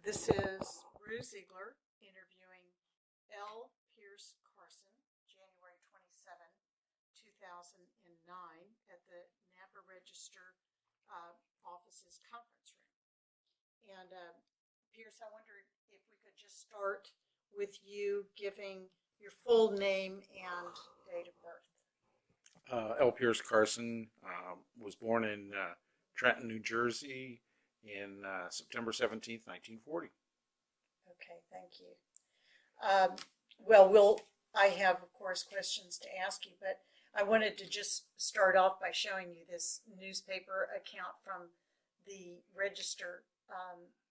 This is Bruce Ziegler interviewing L. Pierce Carson, January 27, 2009, at the Napa Register office's conference room. And Pierce, I wondered if we could just start with you giving your full name and date of birth. L. Pierce Carson was born in Trenton, New Jersey in September 17th, 1940. Okay, thank you. Well, I have, of course, questions to ask you, but I wanted to just start off by showing you this newspaper account from the Register.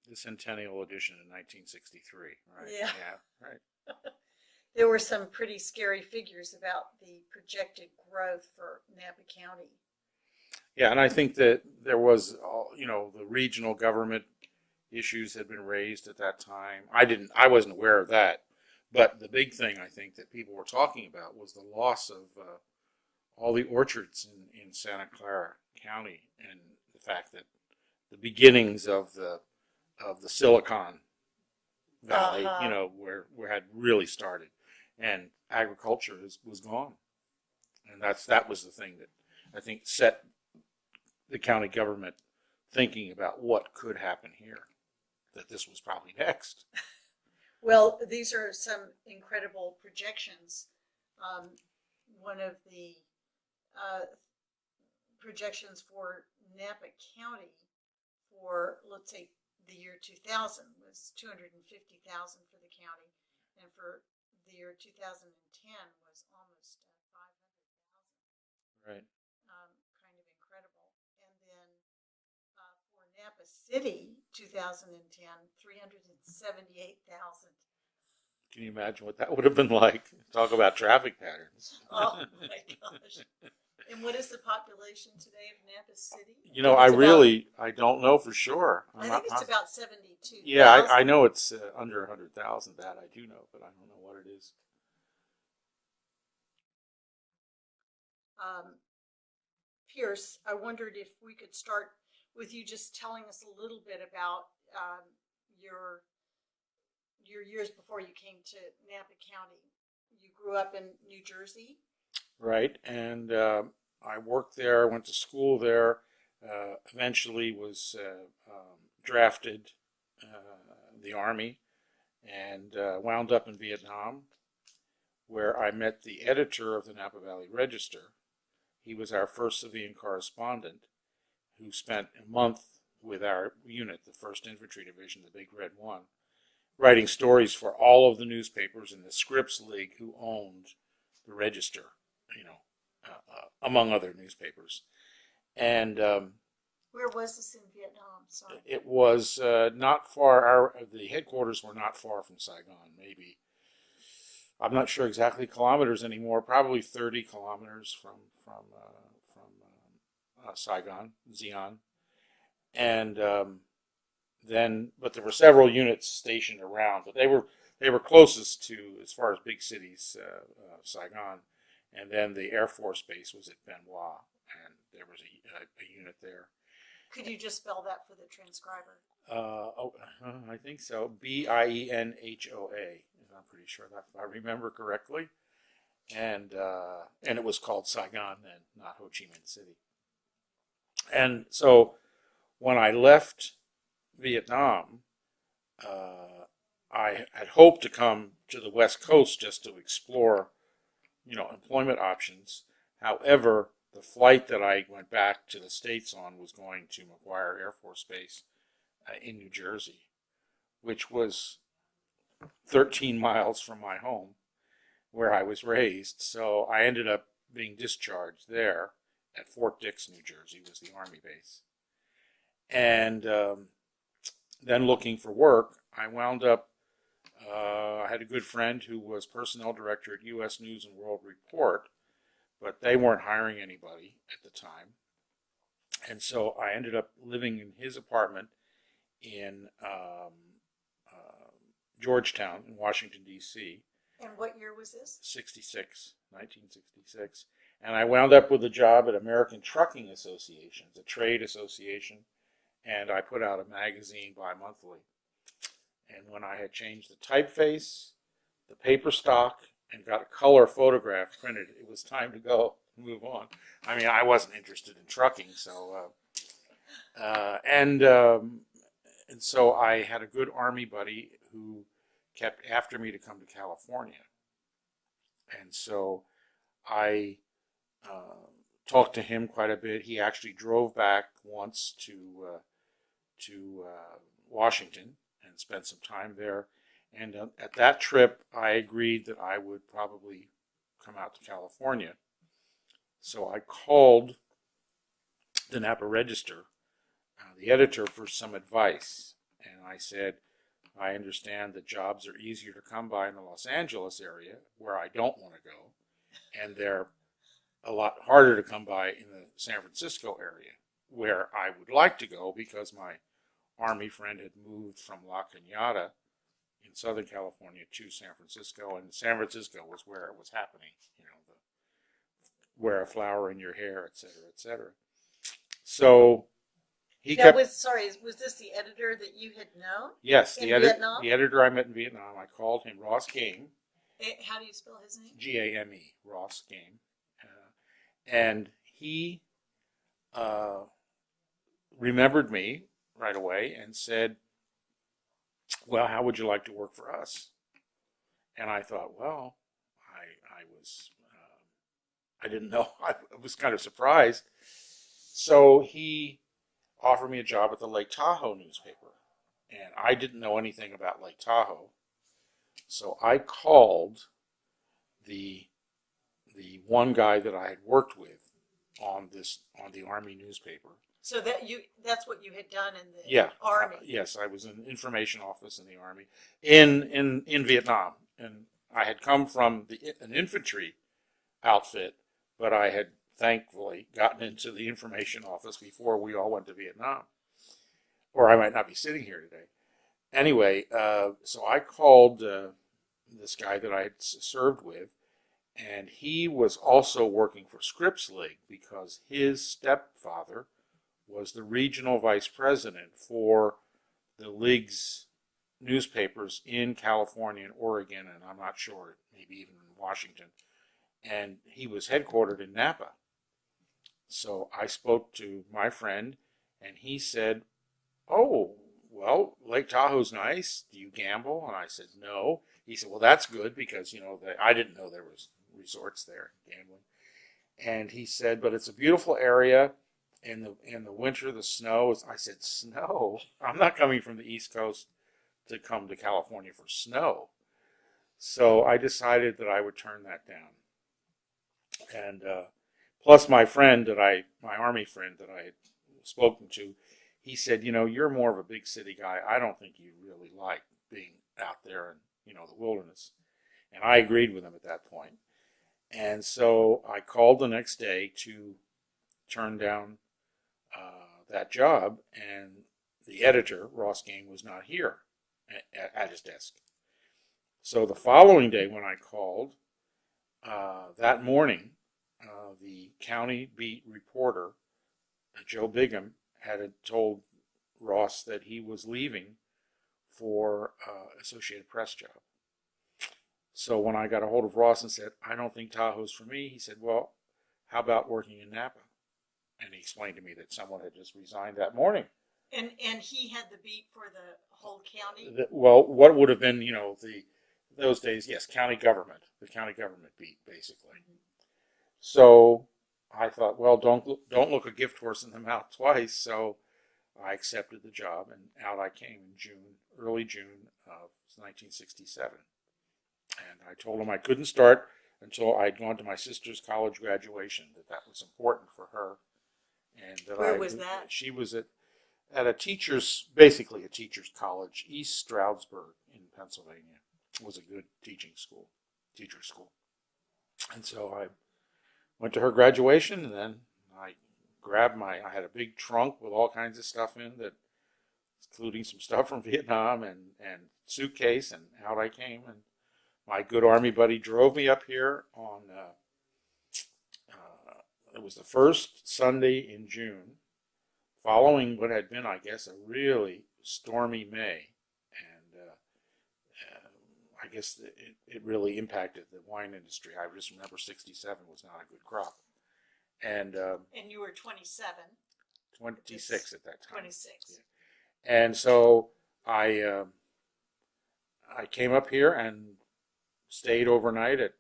The Centennial Edition in 1963, right? Yeah. Yeah, right. There were some pretty scary figures about the projected growth for Napa County. Yeah, and I think that there was, the regional government issues had been raised at that time. I wasn't aware of that, but the big thing I think that people were talking about was the loss of all the orchards in Santa Clara County, and the fact that the beginnings of the Silicon Valley, where had really started, and agriculture was gone, and that was the thing that I think set the county government thinking about what could happen here, that this was probably next. Well, these are some incredible projections. One of the projections for Napa County for, let's say, the year 2000 was 250,000 for the county, and for the year 2010 was almost 500,000. Right. Kind of incredible. And then for Napa City, 2010, 378,000. Can you imagine what that would have been like? Talk about traffic patterns. Oh my gosh. And what is the population today of Napa City? I don't know for sure. I think it's about 72,000. Yeah, I know it's under 100,000. That I do know, but I don't know what it is. Pierce, I wondered if we could start with you just telling us a little bit about your years before you came to Napa County. You grew up in New Jersey? Right, and I worked there, went to school there, eventually was drafted the Army, and wound up in Vietnam, where I met the editor of the Napa Valley Register. He was our first civilian correspondent, who spent a month with our unit, the 1st Infantry Division, the Big Red One, writing stories for all of the newspapers in the Scripps League, who owned the Register, among other newspapers. And where was this in Vietnam? Sorry. It was not far. The headquarters were not far from Saigon. Maybe, I'm not sure exactly kilometers anymore. Probably 30 kilometers from Saigon, Xi'an, and but there were several units stationed around. But they were closest to, as far as big cities, Saigon. And then the Air Force Base was at Ben Hoa, and there was a unit there. Could you just spell that for the transcriber? I think so. Bienhoa. I'm pretty sure that, if I remember correctly. And it was called Saigon then, not Ho Chi Minh City. And so when I left Vietnam, I had hoped to come to the West Coast just to explore employment options. However, the flight that I went back to the States on was going to McGuire Air Force Base in New Jersey, which was 13 miles from my home, where I was raised. So I ended up being discharged there at Fort Dix, New Jersey, was the Army base. And then looking for work, I wound up, I had a good friend who was personnel director at U.S. News and World Report, but they weren't hiring anybody at the time. And so I ended up living in his apartment in Georgetown in Washington, D.C. And what year was this? 1966. And I wound up with a job at American Trucking Association, a trade association, and I put out a magazine bi-monthly. And when I had changed the typeface, the paper stock, and got a color photograph printed, it was time to go, move on. I mean, I wasn't interested in trucking, so and so I had a good Army buddy who kept after me to come to California, and so I talked to him quite a bit. He actually drove back once to Washington and spent some time there. And at that trip, I agreed that I would probably come out to California. So I called the Napa Register, the editor, for some advice. And I said, I understand that jobs are easier to come by in the Los Angeles area, where I don't want to go, and they're a lot harder to come by in the San Francisco area, where I would like to go because my Army friend had moved from La Cañada in Southern California to San Francisco, and San Francisco was where it was happening, wear a flower in your hair, et cetera, et cetera. So he kept. Was this the editor that you had known? Yes, Vietnam? The editor I met in Vietnam. I called him Ross Game. How do you spell his name? Game, Ross Game. And he remembered me right away and said, well, how would you like to work for us? And I thought, well, I didn't know. I was kind of surprised. So he offered me a job at the Lake Tahoe newspaper. And I didn't know anything about Lake Tahoe. So I called the one guy that I had worked with on the Army newspaper. So that's what you had done in the Army. Yes, I was in the information office in the Army in Vietnam, and I had come from an infantry outfit, but I had thankfully gotten into the information office before we all went to Vietnam, or I might not be sitting here today. Anyway, so I called this guy that I had served with, and he was also working for Scripps League because his stepfather was the regional vice president for the League's newspapers in California and Oregon, and I'm not sure, maybe even in Washington. And he was headquartered in Napa. So I spoke to my friend, and he said, oh, well, Lake Tahoe's nice. Do you gamble? And I said, no. He said, well, that's good because, I didn't know there was resorts there, gambling. And he said, but it's a beautiful area. In the winter, the snow is. I said, snow? I'm not coming from the East Coast to come to California for snow. So I decided that I would turn that down. And plus my Army friend that I had spoken to, he said, you're more of a big city guy. I don't think you really like being out there in, the wilderness. And I agreed with him at that point. And so I called the next day to turn down that job, and the editor, Ross Game, was not here at his desk. So the following day when I called, that morning, the county beat reporter, Joe Bigham, had told Ross that he was leaving for Associated Press job. So when I got a hold of Ross and said, I don't think Tahoe's for me, he said, well, how about working in Napa? And he explained to me that someone had just resigned that morning. And he had the beat for the whole county? Well, what would have been, those days, yes, county government, the county government beat, basically. Mm-hmm. So I thought, well, don't look a gift horse in the mouth twice. So I accepted the job, and out I came in early June of 1967. And I told him I couldn't start until I'd gone to my sister's college graduation, that was important for her. And where was that? She was at basically a teacher's college, East Stroudsburg in Pennsylvania. It was a good teacher school. And so I went to her graduation, and then I I had a big trunk with all kinds of stuff in that, including some stuff from Vietnam and suitcase, and out I came. And my good Army buddy drove me up here on, it was the first Sunday in June, following what had been, I guess, a really stormy May. And I guess it really impacted the wine industry. I just remember '67 was not a good crop, and And you were 27. 26 at that time. 26. Yeah. And so I came up here and stayed overnight at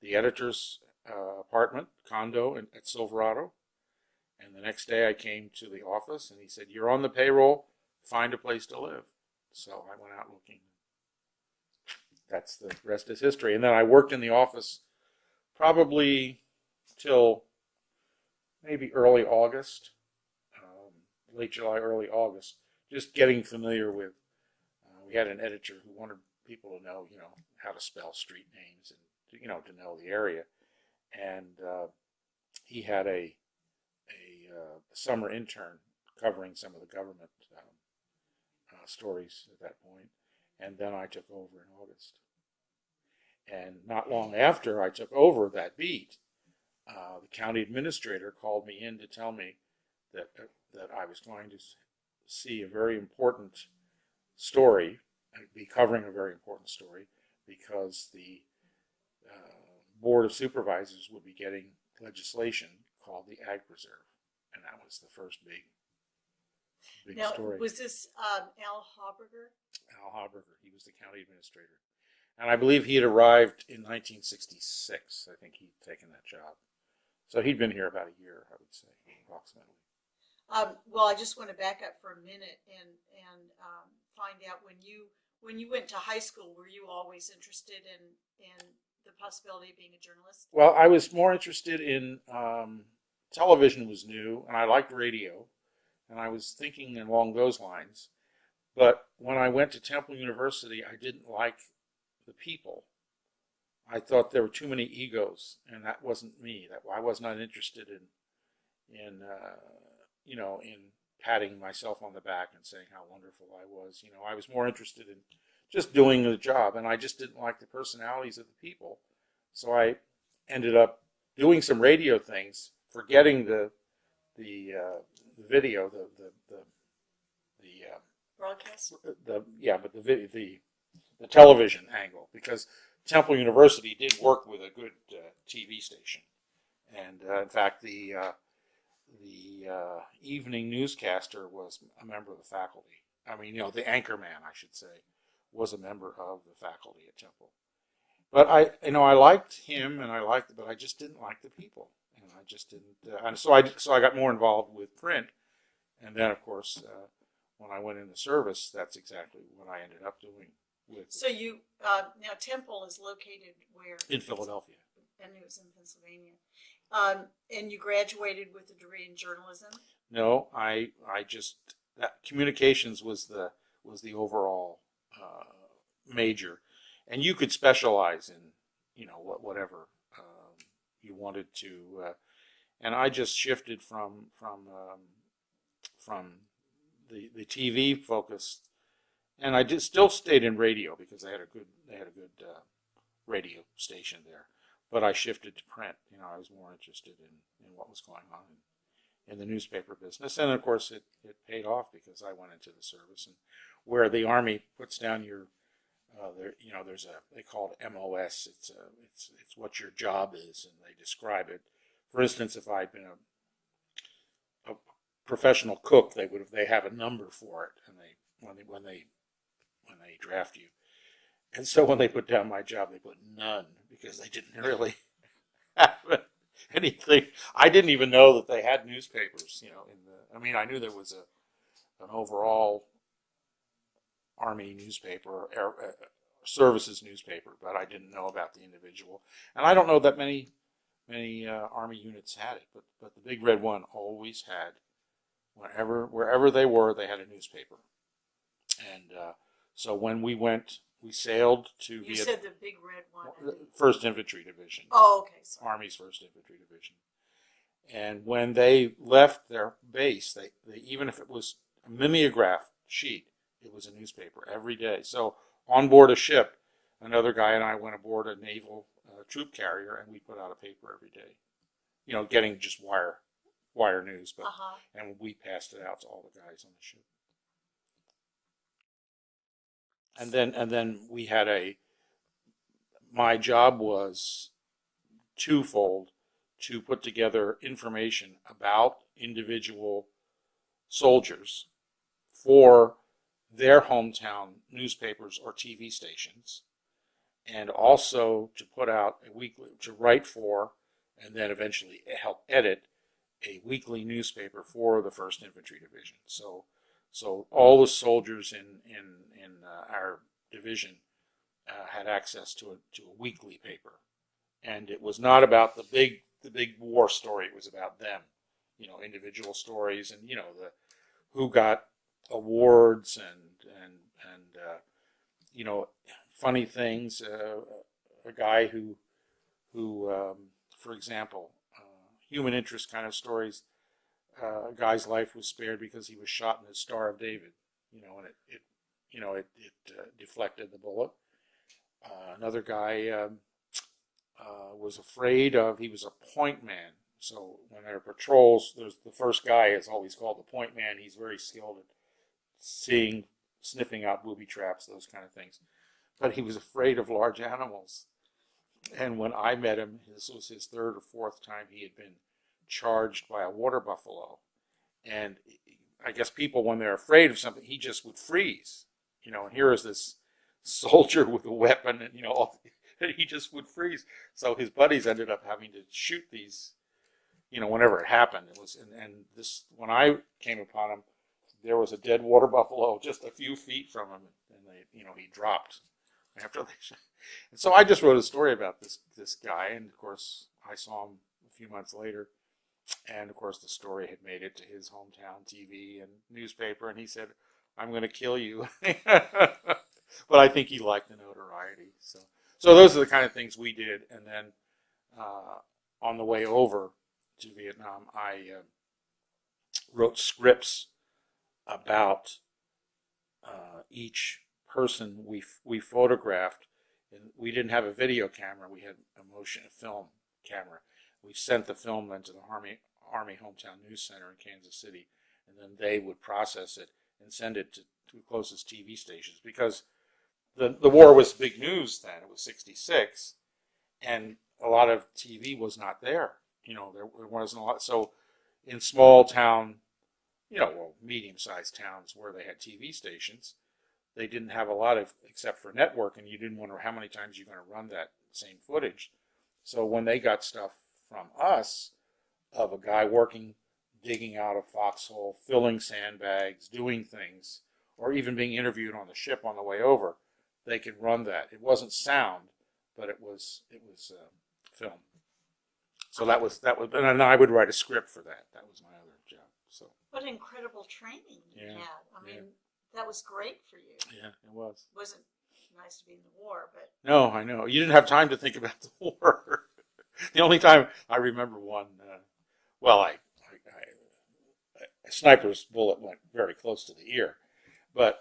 the editor's apartment condo at Silverado. And the next day I came to the office and he said, "You're on the payroll. Find a place to live." So I went out looking. That's the rest is history. And then I worked in the office probably till maybe early August, late July, early August, just getting familiar with. We had an editor who wanted people to know, how to spell street names and to know the area, and he had a summer intern covering some of the government stories at that point, and then I took over in August. And not long after I took over that beat, the county administrator called me in to tell me that I was going to see a very important story, be covering a very important story, because the Board of Supervisors would be getting legislation called the Ag Reserve, and that was the first big Now, story. was this Al Hauberger? Al Hauberger, he was the county administrator. And I believe he had arrived in 1966. I think he'd taken that job. So he'd been here about a year, I would say, approximately. Well, I just want to back up for a minute and find out when you went to high school, were you always interested in the possibility of being a journalist? Well, I was more interested in television was new, and I liked radio, and I was thinking along those lines. But when I went to Temple University, I didn't like the people. I thought there were too many egos, and that wasn't me. That I was not interested in patting myself on the back and saying how wonderful I was. I was more interested in just doing the job, and I just didn't like the personalities of the people. So I ended up doing some radio things, forgetting the video, the Broadcast? but the television angle, because Temple University did work with a good TV station, and in fact the evening newscaster was a member of the faculty. I mean, the anchorman, I should say, was a member of the faculty at Temple. But I liked him, and but I just didn't like the people, and I just didn't. And so I got more involved with print, and then of course when I went into service, that's exactly what I ended up doing. So you now Temple is located where? In Philadelphia. And it was in Pennsylvania. And you graduated with a degree in journalism? No, I just that communications was the overall major, and you could specialize in whatever you wanted to, and I just shifted from the TV focus, and I still stayed in radio because they had a good radio station there. But I shifted to print. I was more interested in what was going on in the newspaper business. And of course, it paid off because I went into the service, and where the Army puts down your, there's they call it MOS. It's what your job is, and they describe it. For instance, if I'd been a professional cook, they have a number for it, and when they draft you. And so when they put down my job, they put none, because they didn't really have anything. I didn't even know that they had newspapers. I knew there was an overall Army newspaper, services newspaper, but I didn't know about the individual. And I don't know that many Army units had it, but the Big Red One always had, wherever they were, they had a newspaper. And so when we sailed to You said the Big Red One. 1st Infantry Division. Oh, okay. Sorry. Army's 1st Infantry Division. And when they left their base, they even if it was a mimeograph sheet, it was a newspaper every day. So on board a ship, another guy and I went aboard a naval troop carrier, and we put out a paper every day. Getting just wire news, but and we passed it out to all the guys on the ship. and then we had my job was twofold: to put together information about individual soldiers for their hometown newspapers or TV stations, and also to put out to write for, and then eventually help edit a weekly newspaper for the First Infantry Division. So all the soldiers in our division had access to a weekly paper, and it was not about the big war story. It was about them, individual stories, and who got awards and funny things. A guy who for example, human interest kind of stories. A guy's life was spared because he was shot in his Star of David, and it deflected the bullet. Another guy was afraid of. He was a point man. So when there are patrols, the first guy is always called the point man. He's very skilled at sniffing out booby traps, those kind of things. But he was afraid of large animals. And when I met him, this was his third or fourth time he had been charged by a water buffalo. And I guess people, when they're afraid of something, he just would freeze. And here is this soldier with a weapon, and he just would freeze. So his buddies ended up having to shoot these, whenever it happened. It was, and this, when I came upon him, there was a dead water buffalo just a few feet from him, and he dropped after they shot. And so I just wrote a story about this guy, and of course I saw him a few months later, and of course the story had made it to his hometown TV and newspaper, and he said, "I'm going to kill you." But I think he liked the notoriety. So those are the kind of things we did, and then on the way over to Vietnam, I wrote scripts about each person we photographed. And we didn't have a video camera; we had a film camera. We sent the film then to the Army Hometown News Center in Kansas City, and then they would process it and send it to the closest TV stations, because the war was big news then. It was 1966, and a lot of TV was not there. There wasn't a lot. So in small town, medium-sized towns where they had TV stations, they didn't have a lot of, except for network, and you didn't wonder how many times you're going to run that same footage. So when they got stuff from us of a guy digging out a foxhole, filling sandbags, doing things, or even being interviewed on the ship on the way over, they could run that. It wasn't sound, but it was film. So that was, and then I would write a script for that. That was my other job. So. What incredible training you had. I mean, that was great for you. Yeah, it was. It wasn't nice to be in the war, but... No, I know. You didn't have time to think about the war. The only time I remember one, a sniper's bullet went very close to the ear. But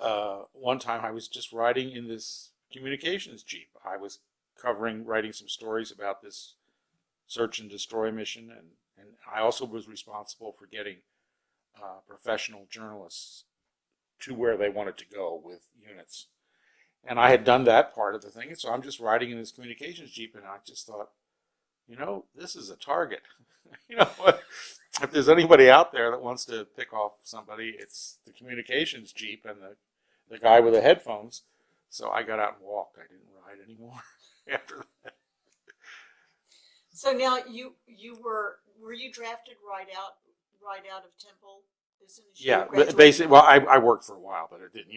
one time I was just riding in this communications jeep. I was writing some stories about this search and destroy mission, and I also was responsible for getting professional journalists to where they wanted to go with units. And I had done that part of the thing, and so I'm just riding in this communications jeep, and I just thought, this is a target. If there's anybody out there that wants to pick off somebody, it's the communications jeep and the guy with the headphones. So I got out and walked. I didn't ride anymore after that. So now you were you drafted right out of Temple as soon as you graduated? Basically. Well, I worked for a while, but it didn't.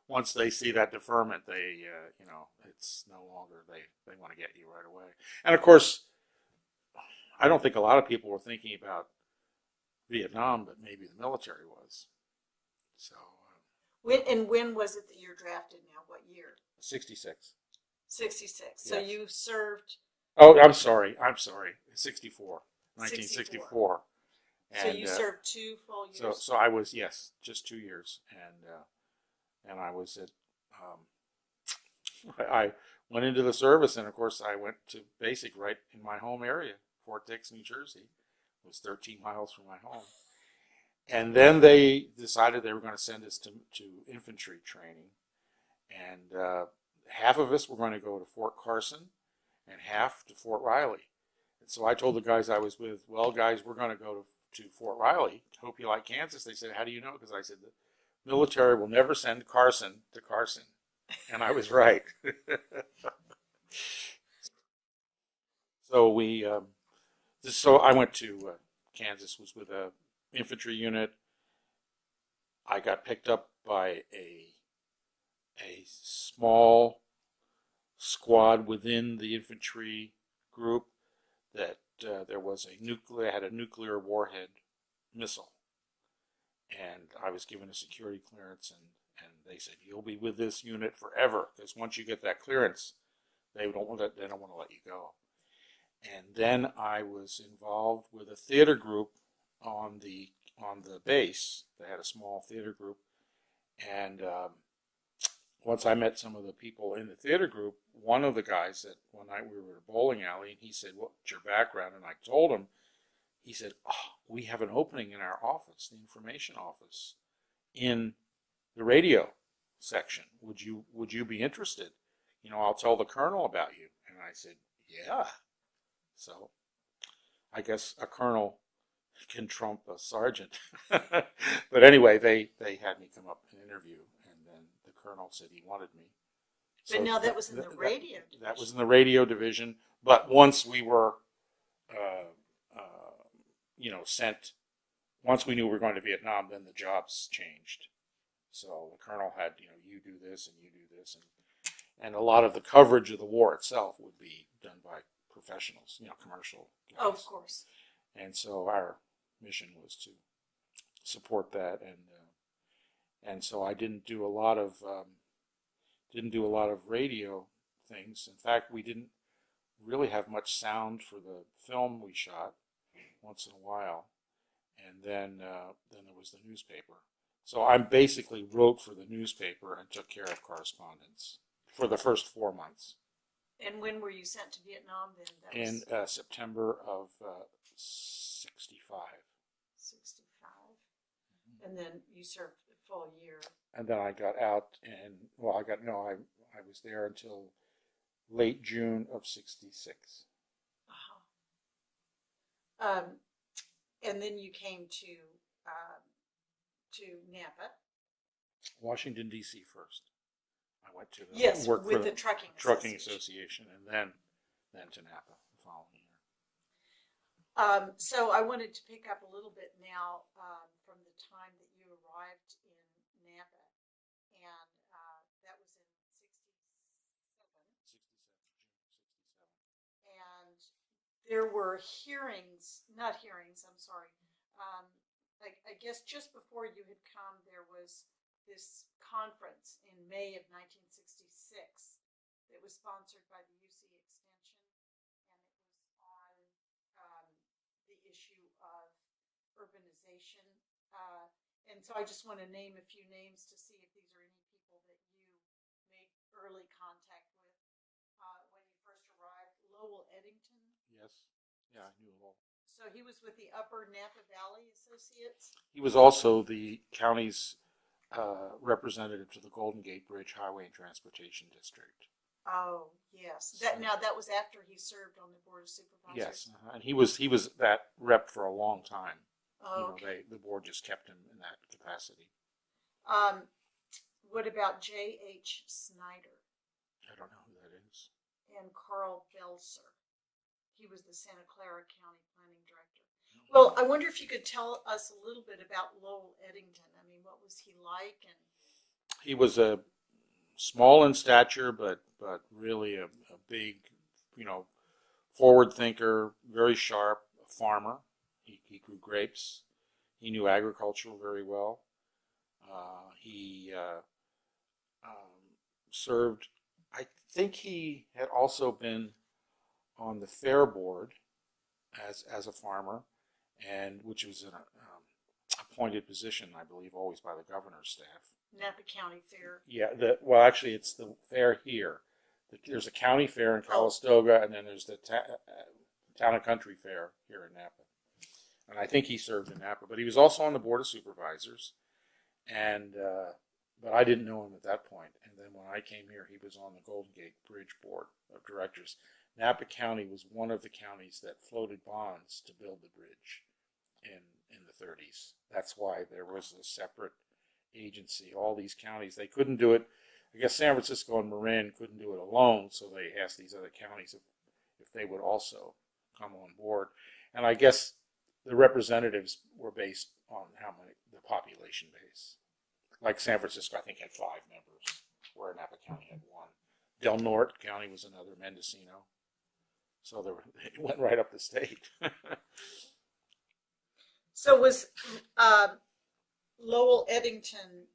Once they see that deferment, they it's no longer they want to get you right away. And of course, I don't think a lot of people were thinking about Vietnam, but maybe the military was. So. When was it that you were drafted? Now, what year? 1966. 1966. Yes. So you served. Oh, I'm sorry. 1964. 1964. So you served 2 full years. So I was, yes, just 2 years, and I was at. I went into the service, and of course I went to basic right in my home area, Fort Dix, New Jersey. It was 13 miles from my home. And then they decided they were going to send us to infantry training. and half of us were going to go to Fort Carson, and half to Fort Riley. And so I told the guys I was with, well, guys, we're going to go to Fort Riley. Hope you like Kansas. They said, how do you know? Because I said, the military will never send Carson to Carson. And I was right. So so I went to Kansas, was with a infantry unit. I got picked up by a small squad within the infantry group that there was had a nuclear warhead missile, and I was given a security clearance, and they said, you'll be with this unit forever, because once you get that clearance, they don't want to let you go. And then I was involved with a theater group on the base. They had a small theater group, and once I met some of the people in the theater group, one of the guys that one night we were at a bowling alley, and he said, what's your background? And I told him. He said, oh, we have an opening in our office, the information office, in the radio section. Would you be interested? I'll tell the colonel about you. And I said, yeah. So I guess a colonel can trump a sergeant. But anyway, they had me come up and interview, and then the colonel said he wanted me. But now that was in the radio division. That was in the radio division. But once we were, sent, once we knew we were going to Vietnam, then the jobs changed. So the colonel had, you do this and you do this. And a lot of the coverage of the war itself would be done by professionals, commercial guys. Oh, of course. And so our mission was to support that, and so I didn't do a lot of radio things. In fact, we didn't really have much sound for the film we shot once in a while, and then there was the newspaper. So I basically wrote for the newspaper and took care of correspondence for the first 4 months. And when were you sent to Vietnam then? In September of 65. 65. And then you served a full year. And then I got out, and I was there until late June of 66. Uh-huh. And then you came to Napa. Washington, D.C. first. I went to work with the trucking association, and then to Napa the following year. So I wanted to pick up a little bit now from the time that you arrived in Napa, and that was in 67. And there were I guess just before you had come, there was this conference in May of 1966 that was sponsored by the UC Extension, and it was on the issue of urbanization. And so I just want to name a few names to see if these are any people that you made early contact with when you first arrived. Lowell Eddington. Yes. Yeah, I knew Lowell. So he was with the Upper Napa Valley Associates? He was also the county's representative to the Golden Gate Bridge Highway and Transportation District. Oh, yes. That was after he served on the Board of Supervisors? Yes, and he was that rep for a long time. Oh, okay. The board just kept him in that capacity. What about J.H. Snyder? I don't know who that is. And Carl Belser. He was the Santa Clara County Planning Director. Well, I wonder if you could tell us a little bit about Lowell Eddington. I mean, what was he like? And he was a small in stature, but really a big, forward thinker, very sharp, a farmer. He grew grapes. He knew agriculture very well. He served. I think he had also been on the fair board as a farmer, and which was an appointed position, I believe, always by the governor's staff. Napa County Fair. Yeah, actually, it's the fair here. There's a county fair in Calistoga, and then there's the town and country fair here in Napa. And I think he served in Napa, but he was also on the Board of Supervisors. And but I didn't know him at that point. And then when I came here, he was on the Golden Gate Bridge Board of Directors. Napa County was one of the counties that floated bonds to build the bridge in the 30s. That's why there was a separate agency. All these counties, they couldn't do it. I guess San Francisco and Marin couldn't do it alone, so they asked these other counties if they would also come on board. And I guess the representatives were based on how many, the population base. Like San Francisco, I think, had 5 members, where Napa County had 1. Del Norte County was another, Mendocino. So it went right up the state. So was Lowell Eddington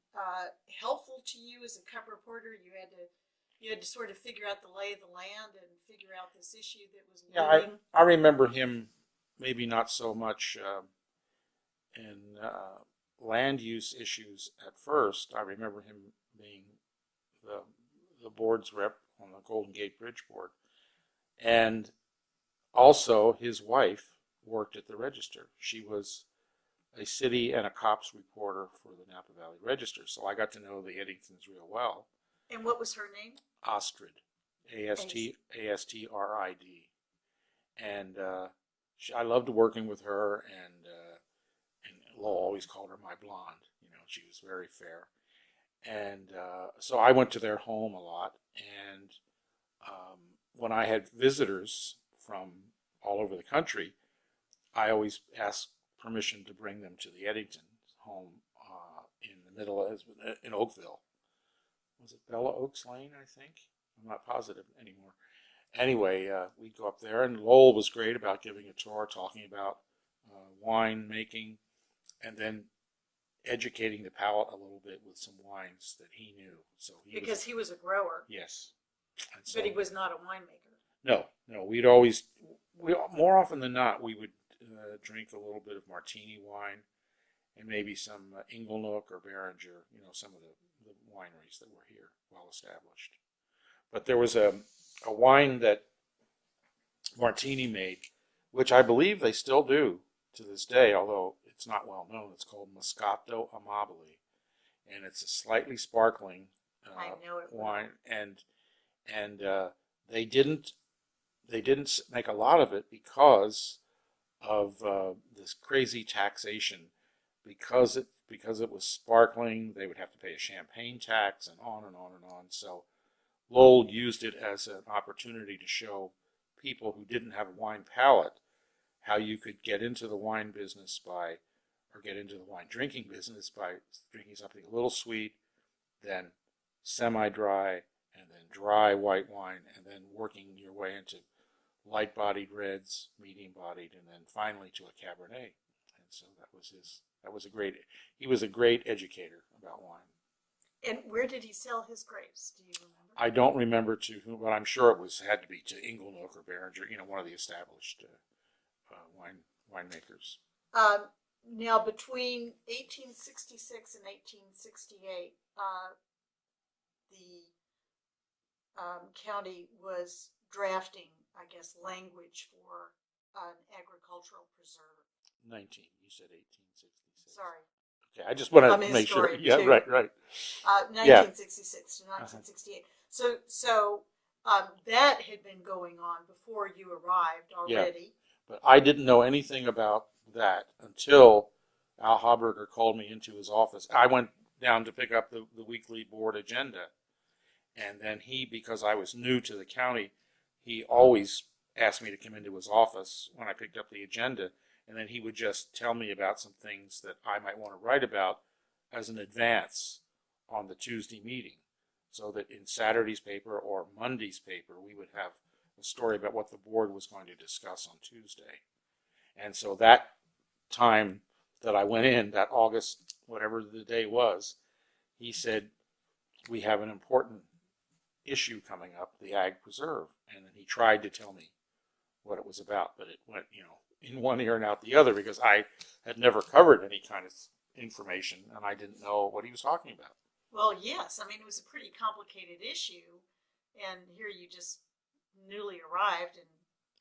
helpful to you as a cub reporter? You had to sort of figure out the lay of the land and figure out this issue that was looming. Yeah, I remember him maybe not so much in land use issues at first. I remember him being the board's rep on the Golden Gate Bridge Board. And also his wife worked at the Register. She was a city and a cops reporter for the Napa Valley Register. So I got to know the Eddingtons real well. And what was her name? Astrid. Astrid. And I loved working with her, and Lowell always called her my blonde. You know, she was very fair. And so I went to their home a lot. And when I had visitors from all over the country, I always asked permission to bring them to the Eddington home in the middle of, in Oakville. Was it Bella Oaks Lane, I think? I'm not positive anymore. Anyway, we'd go up there, and Lowell was great about giving a tour, talking about wine making, and then educating the palate a little bit with some wines that he knew. So he was a grower. Yes. And so, but he was not a winemaker. No. More often than not, we would drink a little bit of martini wine and maybe some Inglenook or Beringer, you know, some of the wineries that were here, well established. But there was a wine that Martini made, which I believe they still do to this day, although it's not well known. It's called Moscato Amabile, and it's a slightly sparkling wine. And they didn't make a lot of it because of this crazy taxation. Because it was sparkling, they would have to pay a champagne tax, and on and on and on. So Lowell used it as an opportunity to show people who didn't have a wine palate how you could get into the wine business get into the wine drinking business by drinking something a little sweet, then semi-dry, and then dry white wine, and then working your way into light-bodied reds, medium-bodied, and then finally to a Cabernet. And so he was a great educator about wine. And where did he sell his grapes? Do you remember? I don't remember to whom, but I'm sure it had to be to Inglenook or Beringer, you know, one of the established winemakers. Now, between 1866 and 1868, the county was drafting, I guess, language for an agricultural preserve. You said 1866. Sorry. Okay, I just want to make sure. Yeah, too. right. 1966 to 1968. So that had been going on before you arrived already. Yeah, but I didn't know anything about that until Al Haberger called me into his office. I went down to pick up the weekly board agenda, and then because I was new to the county, he always asked me to come into his office when I picked up the agenda. And then he would just tell me about some things that I might want to write about as an advance on the Tuesday meeting. So that in Saturday's paper or Monday's paper, we would have a story about what the board was going to discuss on Tuesday. And so that time that I went in, that August, whatever the day was, he said, we have an important issue coming up, the Ag Preserve. And then he tried to tell me what it was about, but it went, in one ear and out the other, because I had never covered any kind of information and I didn't know what he was talking about. Well, yes. I mean, it was a pretty complicated issue, and here you just newly arrived.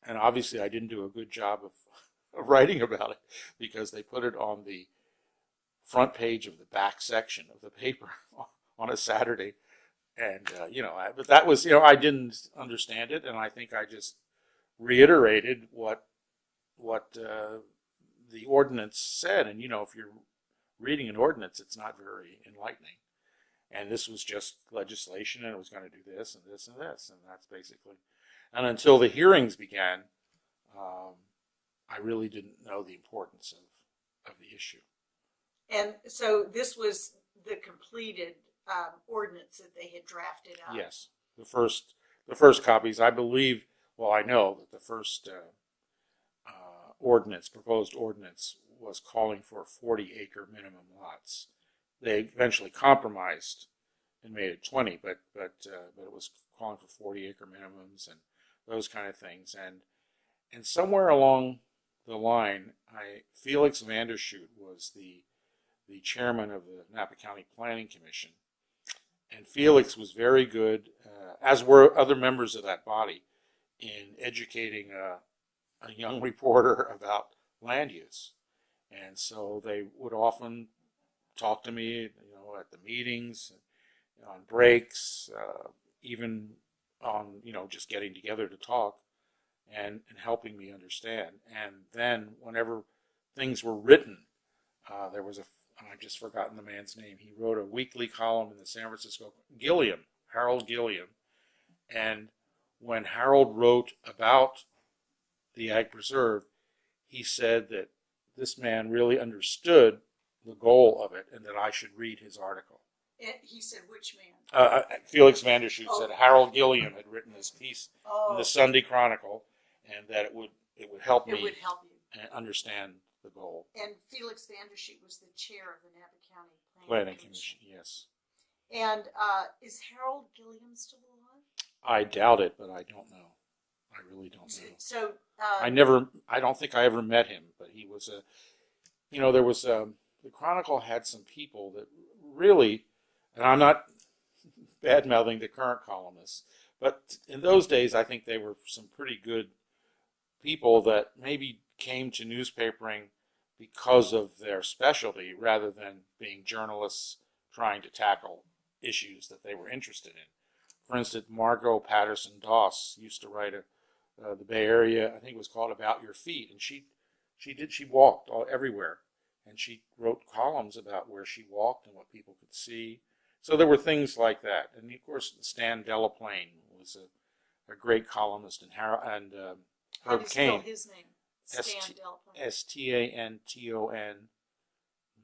And obviously I didn't do a good job of writing about it, because they put it on the front page of the back section of the paper on a Saturday. And, but that was, I didn't understand it. And I think I just reiterated what the ordinance said. And, if you're reading an ordinance, it's not very enlightening. And this was just legislation, and it was going to do this and this and this. And that's basically, and until the hearings began, I really didn't know the importance of the issue. And so this was the completed ordinance that they had drafted up. Yes, the first copies, I believe. Well, I know that the first proposed ordinance, was calling for 40-acre minimum lots. They eventually compromised and made it 20, but it was calling for 40-acre minimums and those kind of things. And somewhere along the line, Felix Vandershoot was the chairman of the Napa County Planning Commission. And Felix was very good, as were other members of that body, in educating a young reporter about land use. And so they would often talk to me, at the meetings, on breaks, even on, just getting together to talk and helping me understand. And then whenever things were written, there was I've just forgotten the man's name. He wrote a weekly column in the San Francisco, Harold Gilliam. And when Harold wrote about the Ag Preserve, he said that this man really understood the goal of it and that I should read his article. And he said, which man? Felix Vandershoot said Harold Gilliam had written this piece in the Sunday Chronicle, and that it would help me understand the goal. And Felix Vandershoot was the chair of the Napa County Planning Commission. Yes. And is Harold Gilliam still alive? I doubt it, but I don't know. I really don't know. So I don't think I ever met him, but he was there was the Chronicle had some people that really, and I'm not bad-mouthing the current columnists, but in those days I think they were some pretty good people that maybe came to newspapering because of their specialty rather than being journalists trying to tackle issues that they were interested in. For instance, Margot Patterson Doss used to write the Bay Area, I think it was called About Your Feet, and she walked everywhere, and she wrote columns about where she walked and what people could see. So there were things like that. And of course, Stan Delaplane was a great columnist, and Herb Cain. How do you spell his name? Stan Delaplane.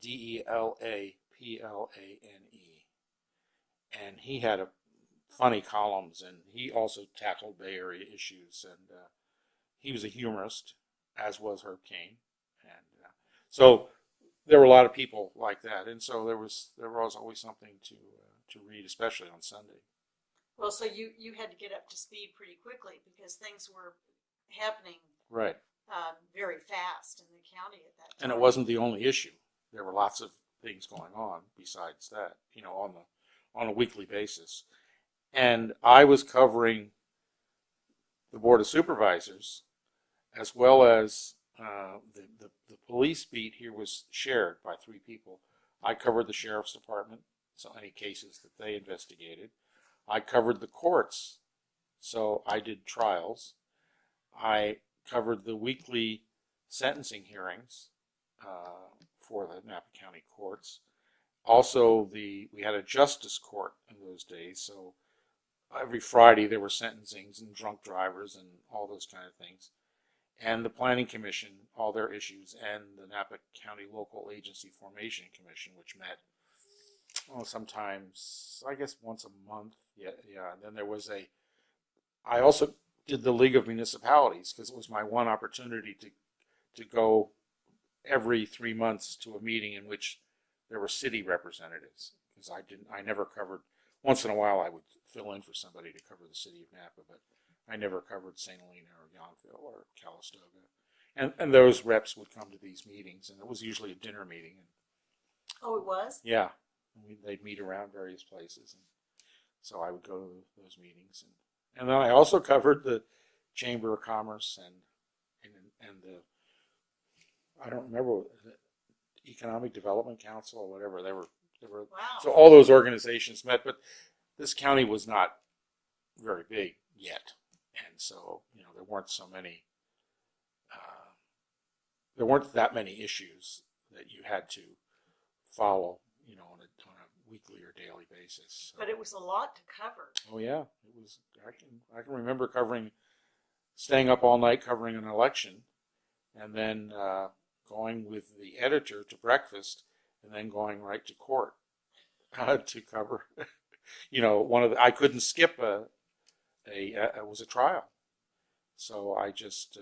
STANTONDELAPLANE. And he had funny columns, and he also tackled Bay Area issues, and he was a humorist, as was Herb Cain. And so there were a lot of people like that, and so there was always something to read, especially on Sunday. Well, so you had to get up to speed pretty quickly because things were happening right very fast in the county at that time. And it wasn't the only issue. There were lots of things going on besides that, on a weekly basis. And I was covering the Board of Supervisors, as well as the police beat here was shared by 3 people. I covered the Sheriff's Department, so any cases that they investigated. I covered the courts, so I did trials. I covered the weekly sentencing hearings for the Napa County courts. Also, we had a justice court in those days, so every Friday there were sentencings and drunk drivers and all those kind of things. And the Planning Commission, all their issues, and the Napa County Local Agency Formation Commission, which met sometimes, I guess, once a month. Yeah. And then there was I also did the League of Municipalities because it was my one opportunity to go every 3 months to a meeting in which there were city representatives, because I never covered. Once in a while I would fill in for somebody to cover the city of Napa, but I never covered St. Helena or Yountville or Calistoga. And those reps would come to these meetings, and it was usually a dinner meeting. Oh, it was? Yeah. They'd meet around various places. And so I would go to those meetings. And then I also covered the Chamber of Commerce and the, I don't remember, the Economic Development Council or whatever. They were Wow. So all those organizations met, but this county was not very big yet, and so there weren't so many. There weren't that many issues that you had to follow, on a weekly or daily basis. So. But it was a lot to cover. Oh yeah, it was. I can remember staying up all night covering an election, and then going with the editor to breakfast, and then going right to court to cover. I couldn't skip it was a trial, so I just.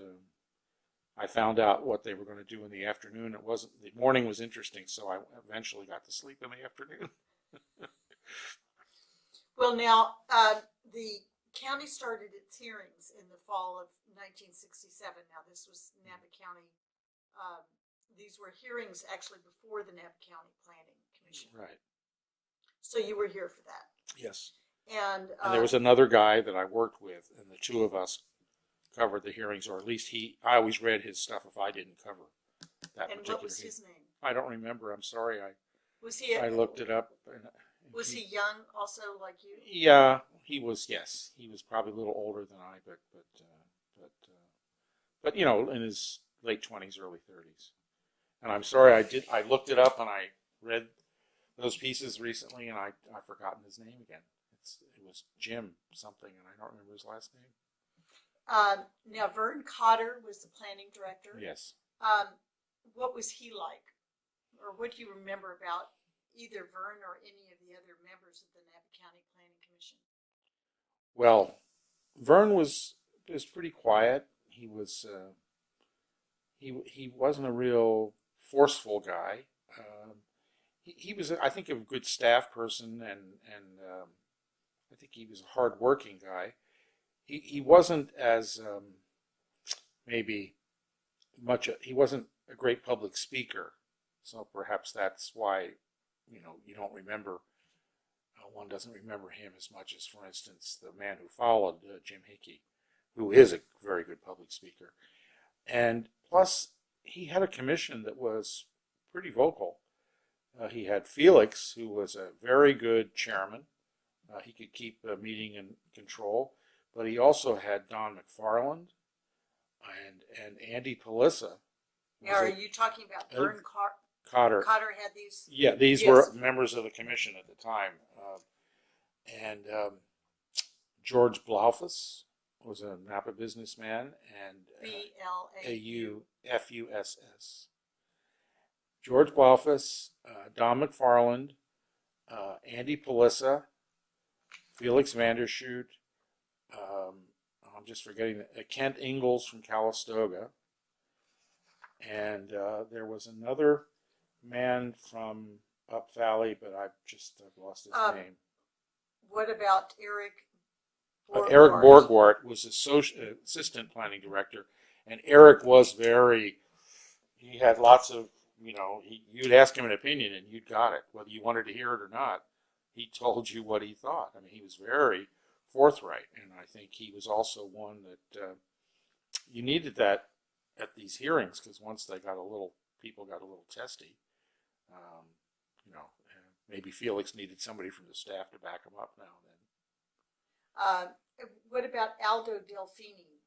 I found out what they were going to do in the afternoon. The morning was interesting, so I eventually got to sleep in the afternoon. Well, now, the county started its hearings in the fall of 1967. Now, this was Napa County. These were hearings actually before the Napa County Planning Commission. Right. So you were here for that. Yes. And there was another guy that I worked with, and the two of us covered the hearings, or at least I always read his stuff if I didn't cover that particular. And what was his name? I don't remember. I'm sorry. I looked it up. Was he young, also like you? Yeah, he was. Yes, he was probably a little older than I, but in his late 20s, early 30s. And I'm sorry, I looked it up and I read those pieces recently, and I've forgotten his name again. It was Jim something, and I don't remember his last name. Now, Vern Cotter was the planning director. Yes. What was he like? Or what do you remember about either Vern or any of the other members of the Napa County Planning Commission? Well, Vern was pretty quiet. He was he wasn't a real forceful guy. He was, I think, a good staff person, and I think he was a hard-working guy. He wasn't as maybe much. He wasn't a great public speaker, so perhaps that's why you don't remember. One doesn't remember him as much as, for instance, the man who followed Jim Hickey, who is a very good public speaker, and plus he had a commission that was pretty vocal. He had Felix, who was a very good chairman. He could keep the meeting in control. But he also had Don McFarland and Andy Palissa. Now, are you talking about Vern Cotter? Cotter had these? Yeah, these were members of the commission at the time. And George Blaufus was a Napa businessman, and Blaufus. George Blaufus, Don McFarland, Andy Palissa, Felix Vandershoot, I'm just forgetting Kent Ingalls from Calistoga, and there was another man from Up Valley, but I've lost his name. What about Eric Borgward? Eric Borgward was assistant planning director, and Eric was he had lots of, you'd ask him an opinion and you'd got it, whether you wanted to hear it or not. He told you what he thought. I mean, he was very forthright, and I think he was also one that you needed that at these hearings, because once people got a little testy, maybe Felix needed somebody from the staff to back him up now and then. What about Aldo Delfini?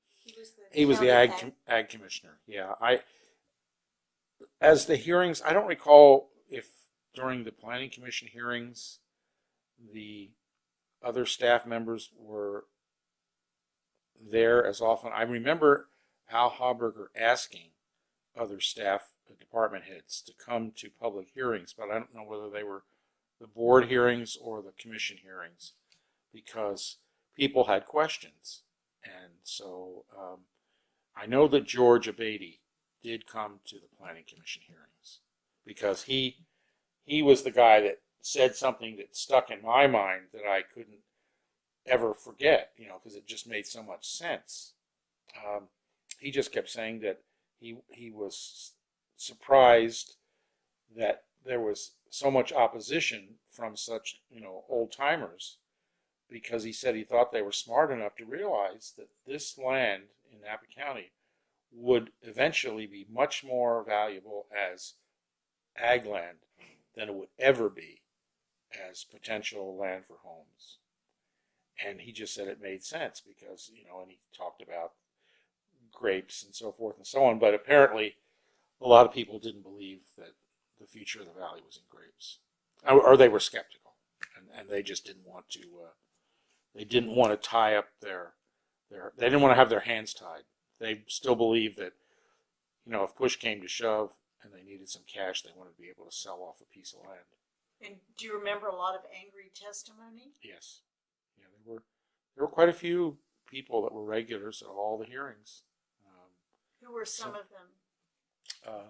He was the ag commissioner. Yeah, as the hearings, I don't recall if during the planning commission hearings the other staff members were there as often. I remember Al Hauberger asking other staff, department heads, to come to public hearings, but I don't know whether they were the board hearings or the commission hearings, because people had questions. And so I know that George Abatey did come to the planning commission hearings, because he was the guy that said something that stuck in my mind that I couldn't ever forget, because it just made so much sense. He just kept saying that he was surprised that there was so much opposition from such, old timers, because he said he thought they were smart enough to realize that this land in Napa County would eventually be much more valuable as ag land than it would ever be as potential land for homes. And he just said it made sense because, and he talked about grapes and so forth and so on. But apparently, a lot of people didn't believe that the future of the valley was in grapes, or they were skeptical, and they just didn't want to. They didn't want to tie up they didn't want to have their hands tied. They still believed that, if push came to shove and they needed some cash, they wanted to be able to sell off a piece of land. And do you remember a lot of angry testimony? Yes, yeah, there were quite a few people that were regulars at all the hearings. Who were some of them?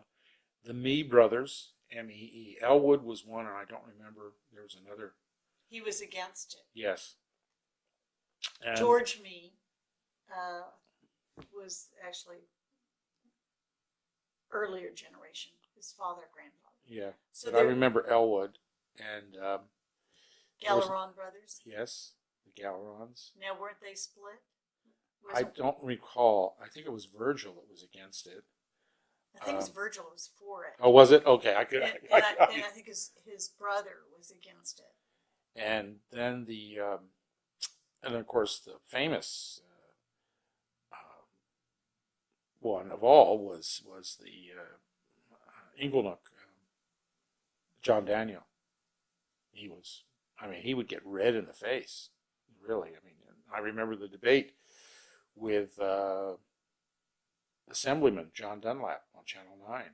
The Mee brothers, Mee. Elwood was one, and I don't remember. There was another. He was against it. Yes. And George Mee was actually earlier generation, his father, grandfather. Yeah. So I remember Elwood and Galleron brothers. Yes, the Gallerons. Now, weren't they split? I don't recall. I think it was Virgil that was against it. I think it was Virgil who was for it. Oh, was it? Okay, I could. And I think his brother was against it. And then and of course the famous one of all was the Inglenook, John Daniel. He would get red in the face, really. I remember the debate with Assemblyman John Dunlap on Channel 9, and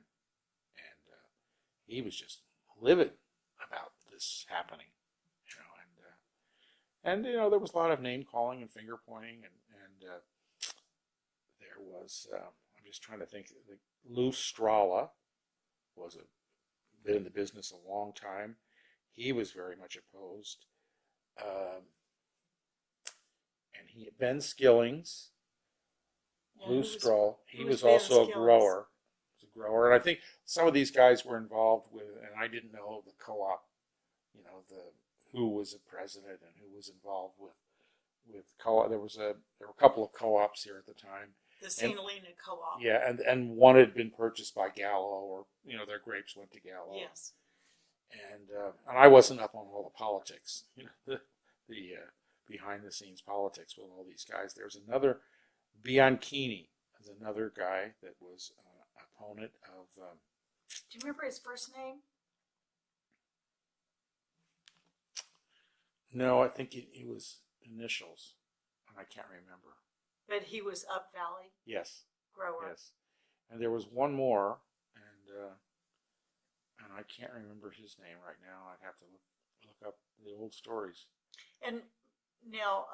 he was just livid about this happening, and there was a lot of name calling and finger pointing, and there was I'm just trying to think. Lou Strala was been in the business a long time. He was very much opposed, and Ben Skillings. Lou Strahl, he was also a grower. And I think some of these guys were involved with, and I didn't know the co-op, who was the president and who was involved with co-op. There were a couple of co-ops here at the time. The St. Co-op. Yeah, and one had been purchased by Gallo, or their grapes went to Gallo. Yes. And I wasn't up on all the politics, the behind the scenes politics with all these guys. There was another. Bianchini is another guy that was an opponent of. Do you remember his first name? No, I think it was initials, and I can't remember. But he was Up Valley. Yes. Grower. Yes, and there was one more, and I can't remember his name right now. I'd have to look up the old stories. And now.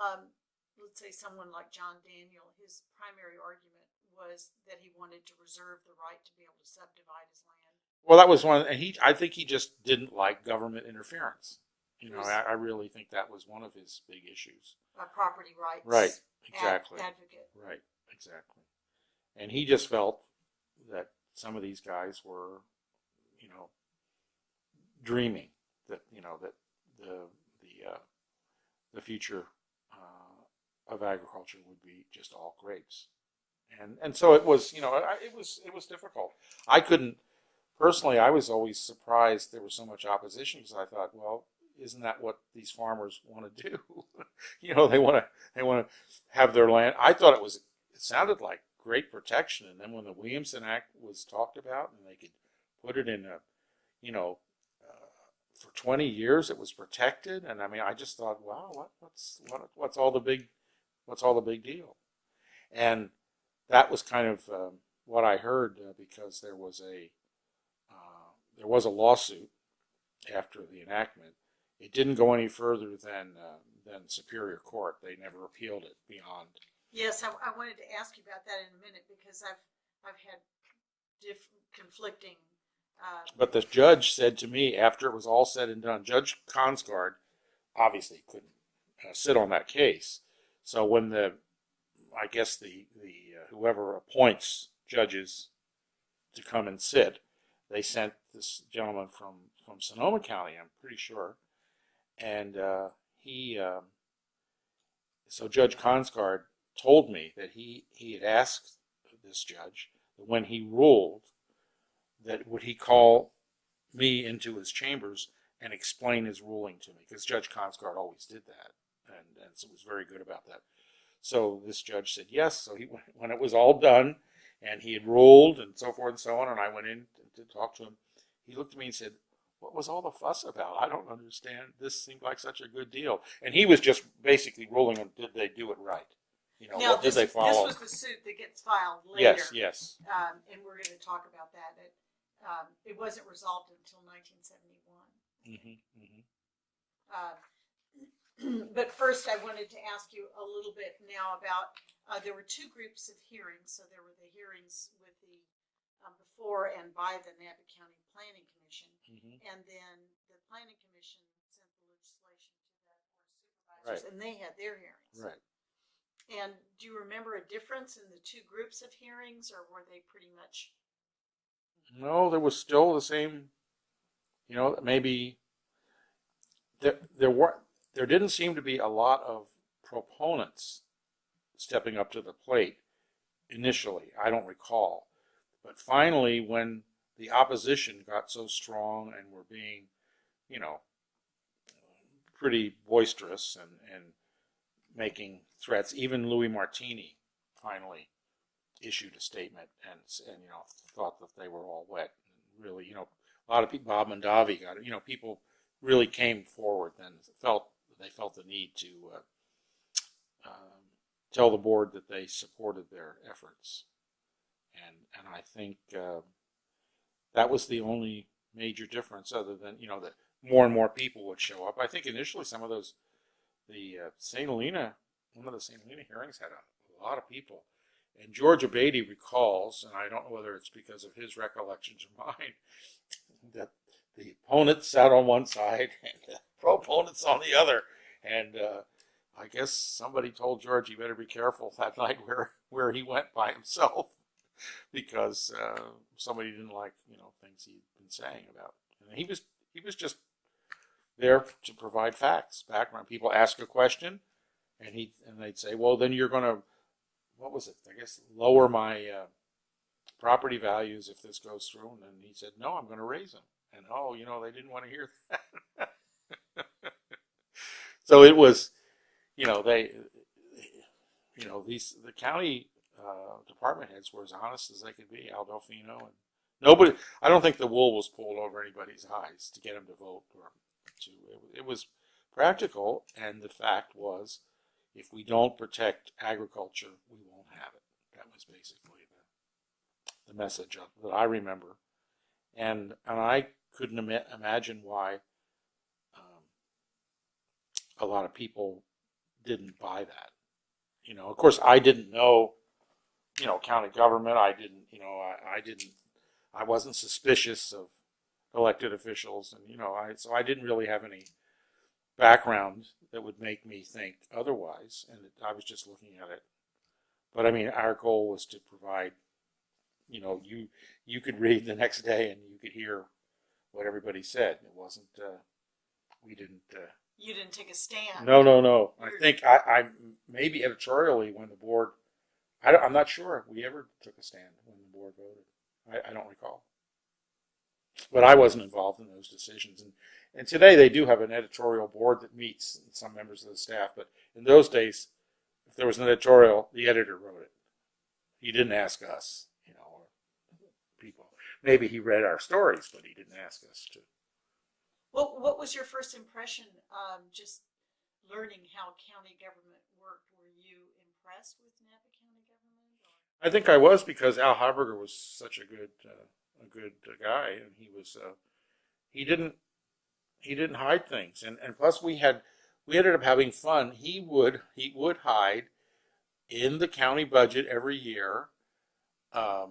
Let's say someone like John Daniel, his primary argument was that he wanted to reserve the right to be able to subdivide his land. Well, that was one, and I think he just didn't like government interference. I really think that was one of his big issues. Property rights. Right, exactly. Advocate. Right, exactly. And he just felt that some of these guys were, dreaming that, that the future of agriculture would be just all grapes, and so it was. It was difficult. I couldn't personally. I was always surprised there was so much opposition because I thought, well, isn't that what these farmers want to do? They want to have their land. I thought it sounded like great protection, and then when the Williamson Act was talked about, and they could put it in for 20 years, it was protected, and I just thought, wow, what's all the big deal? And that was kind of what I heard because there was a lawsuit after the enactment. It didn't go any further than Superior Court. They never appealed it beyond. Yes, I wanted to ask you about that in a minute because I've had conflicting. But the judge said to me after it was all said and done, Judge Consgard obviously couldn't sit on that case. So when I guess the whoever appoints judges to come and sit, they sent this gentleman from Sonoma County, I'm pretty sure, and so Judge Consgard told me that he had asked this judge that when he ruled that would he call me into his chambers and explain his ruling to me, because Judge Consgard always did that, and so was very good about that. So this judge said yes. So when it was all done, and he had ruled and so forth and so on, and I went in to talk to him, he looked at me and said, "What was all the fuss about? I don't understand. This seemed like such a good deal." And he was just basically ruling on, did they do it right? Now, what did they follow? This was the suit that gets filed later. Yes. And we're going to talk about that. It wasn't resolved until 1971. But first, I wanted to ask you a little bit now about, there were two groups of hearings. So there were the hearings with the before and by the Napa County Planning Commission, and then the Planning Commission sent the legislation to the Board of Supervisors, and they had their hearings. Right. And do you remember a difference in the two groups of hearings, or were they pretty much? No, there was still the same. Maybe there didn't seem to be a lot of proponents stepping up to the plate initially. I don't recall, but finally, when the opposition got so strong and were being, pretty boisterous and making threats, even Louis Martini finally issued a statement and thought that they were all wet. And really, a lot of people, Bob Mondavi got it. People really came forward and they felt the need to tell the board that they supported their efforts, and I think that was the only major difference, other than that more and more people would show up. I think initially some of those, one of the St. Helena hearings had a lot of people. And George Abatey recalls, and I don't know whether it's because of his recollections or mine, that the opponents sat on one side and the pro-opponents on the other. And I guess somebody told George he better be careful that night where he went by himself, because somebody didn't like things he'd been saying about. And he was just there to provide facts, background. People ask a question, and they'd say, "Well, then you're going to, what was it? I guess lower my property values if this goes through." And then he said, "No, I'm going to raise them." And they didn't want to hear that. So it was, the county department heads were as honest as they could be. Al Delfino, and nobody. I don't think the wool was pulled over anybody's eyes to get them to vote it was practical, and the fact was, if we don't protect agriculture, we won't have it. That was basically the message that I remember, and I couldn't imagine why a lot of people didn't buy that. Of course, I didn't know, county government. I didn't, I wasn't suspicious of elected officials, and so I didn't really have any background that would make me think otherwise, and I was just looking at it. But I mean, our goal was to provide, you could read the next day and you could hear what everybody said. It wasn't, we didn't. You didn't take a stand. No. I think I maybe editorially when the board, I'm not sure if we ever took a stand when the board voted. I don't recall. But I wasn't involved in those decisions. And today they do have an editorial board that meets, and some members of the staff. But in those days, if there was an editorial, the editor wrote it. He didn't ask us, or people. Maybe he read our stories, but he didn't ask us to. Well, what was your first impression, just learning how county government worked? Were you impressed with Napa County government? Or? I think I was, because Al Haberger was such a good guy, and he didn't hide things, and plus we ended up having fun. He would hide in the county budget every year a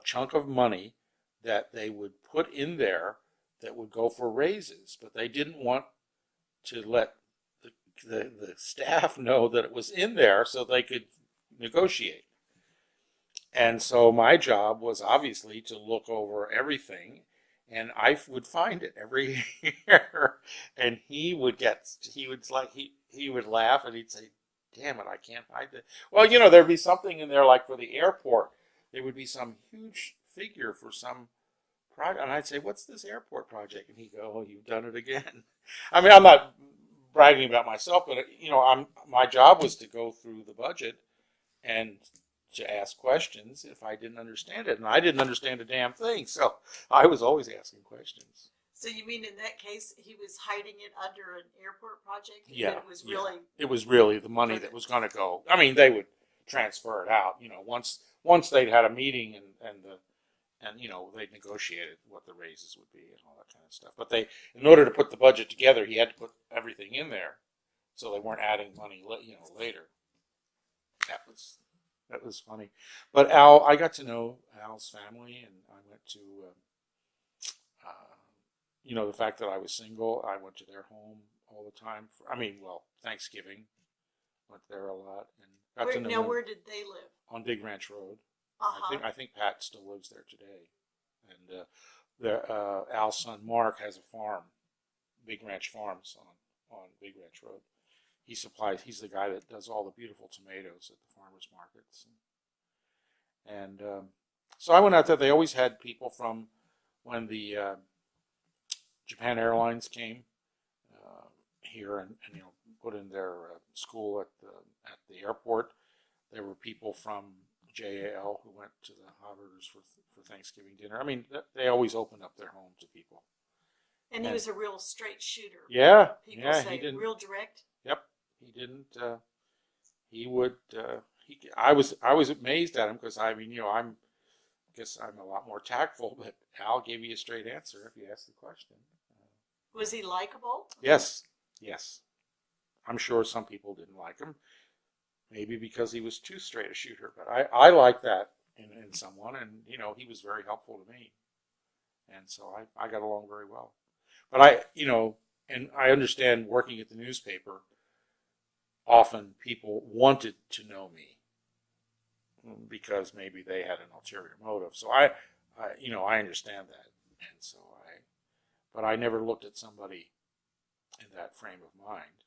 chunk of money that they would put in there that would go for raises, but they didn't want to let the staff know that it was in there so they could negotiate. And so my job was obviously to look over everything, and I would find it every year. And he would laugh, and he'd say, "Damn it, I can't hide that." Well, there'd be something in there, like for the airport, there would be some huge figure for some project? And I'd say, what's this airport project? And he'd go, oh, you've done it again. I mean, I'm not bragging about myself, but my job was to go through the budget and to ask questions if I didn't understand it, and I didn't understand a damn thing, so I was always asking questions. So you mean in that case he was hiding it under an airport project? Yeah, It was really. It was really the money that was going to go. I mean, they would transfer it out, once they'd had a meeting and they'd negotiated what the raises would be and all that kind of stuff. But in order to put the budget together, he had to put everything in there, so they weren't adding money, later. That was funny. But I got to know Al's family, and I went to, the fact that I was single, I went to their home all the time. Thanksgiving, went there a lot, and got to know them. Where did they live? On Big Ranch Road. Uh-huh. I think Pat still lives there today, and Al's son Mark has a farm, Big Ranch Farms on Big Ranch Road. He's the guy that does all the beautiful tomatoes at the farmers markets, and so I went out there. They always had people from when the Japan Airlines came here and put in their school at the airport. There were people from JAL who went to the Harvarders for Thanksgiving dinner. I mean, they always opened up their home to people. And he was a real straight shooter. Yeah, people say he didn't. Real direct. Yep, he didn't. He would. I was amazed at him because I guess I'm a lot more tactful, but Al gave you a straight answer if you asked the question. Was he likable? Yes. I'm sure some people didn't like him. Maybe because he was too straight a shooter, but I like that in someone, and he was very helpful to me, and so I got along very well. But and I understand working at the newspaper, often people wanted to know me because maybe they had an ulterior motive. So I understand that, and so but I never looked at somebody in that frame of mind.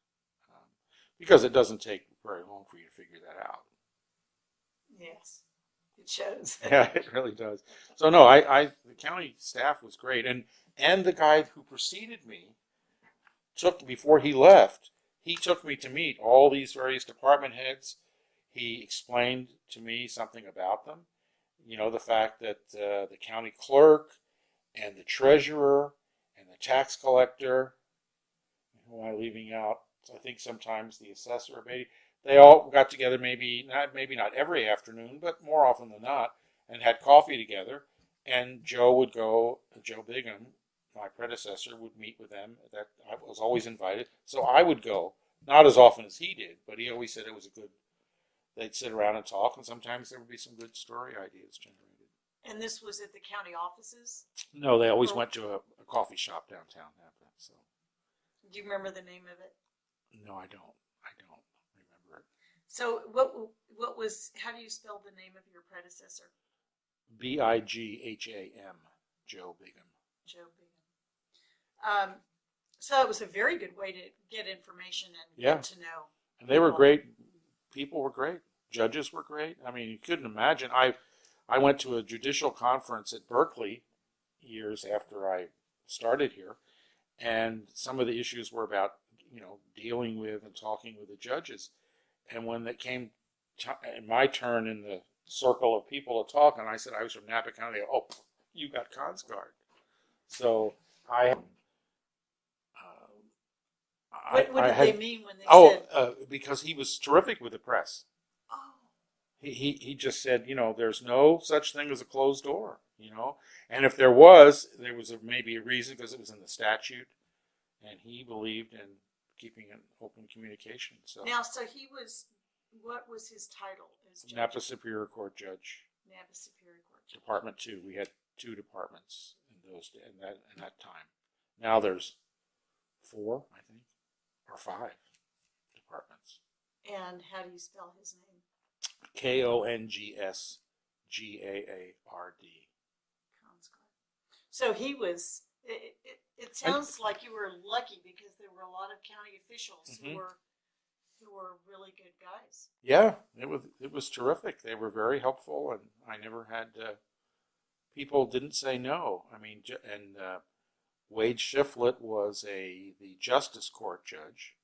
Because it doesn't take very long for you to figure that out. Yes, it shows. Yeah, it really does. So no, the county staff was great, and the guy who preceded me before he left, he took me to meet all these various department heads. He explained to me something about them. The fact that the county clerk and the treasurer and the tax collector, who am I leaving out? I think sometimes the assessor, they all got together, maybe not every afternoon, but more often than not, and had coffee together. And Joe Bigham, my predecessor, would meet with them. That I was always invited, so I would go, not as often as he did, but he always said it was they'd sit around and talk, and sometimes there would be some good story ideas generated. And this was at the county offices? No, they always went to a coffee shop downtown Napa. So, do you remember the name of it? No, I don't remember it. So how do you spell the name of your predecessor? Bigham, Joe Bigham. Joe Bigham. So it was a very good way to get information and get to know. And they were great. People were great. Judges were great. I mean, you couldn't imagine. I went to a judicial conference at Berkeley years after I started here, and some of the issues were about dealing with and talking with the judges. And when it came my turn in the circle of people to talk, and I said I was from Napa County, oh, you got Consguard. So what did they mean when they said? Because he was terrific with the press. Oh. He just said, there's no such thing as a closed door, and if there was maybe a reason because it was in the statute, and he believed in keeping an open communication. So what was his title as judge? Napa Superior Court Judge. Napa Superior Court Judge. Department 2. We had 2 departments in that time. Now there's 4, I think, or 5 departments. And how do you spell his name? Kongsgaard. So he was. It sounds like you were lucky because there were a lot of county officials who were really good guys. Yeah, it was terrific. They were very helpful, and I never had people didn't say no. I mean, and Wade Shiflett was the Justice Court judge,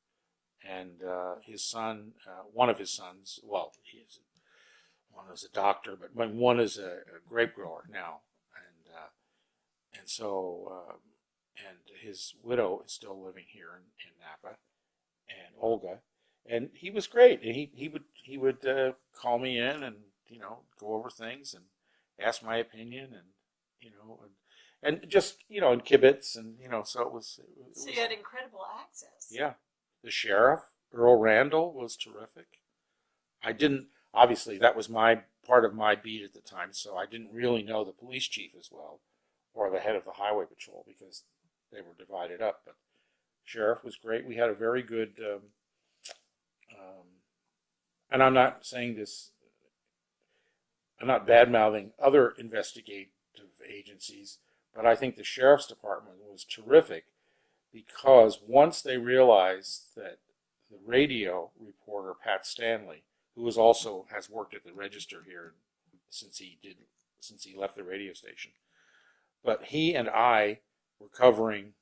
and his son, one of his sons, well, one is a doctor, but one is a grape grower now, and so and his widow is still living here in Napa, and Olga, and he was great. And he would call me in and go over things and ask my opinion and and just and kibitz and so it was. So you had incredible access. Yeah, the sheriff Earl Randall was terrific. I didn't obviously that was my part of my beat at the time, so I didn't really know the police chief as well or the head of the highway patrol because they were divided up. But sheriff was great. We had a very good, and I'm not saying this, I'm not bad-mouthing other investigative agencies, but I think the sheriff's department was terrific because once they realized that the radio reporter, Pat Stanley, who has worked at the Register here since he left the radio station, but he and I were covering,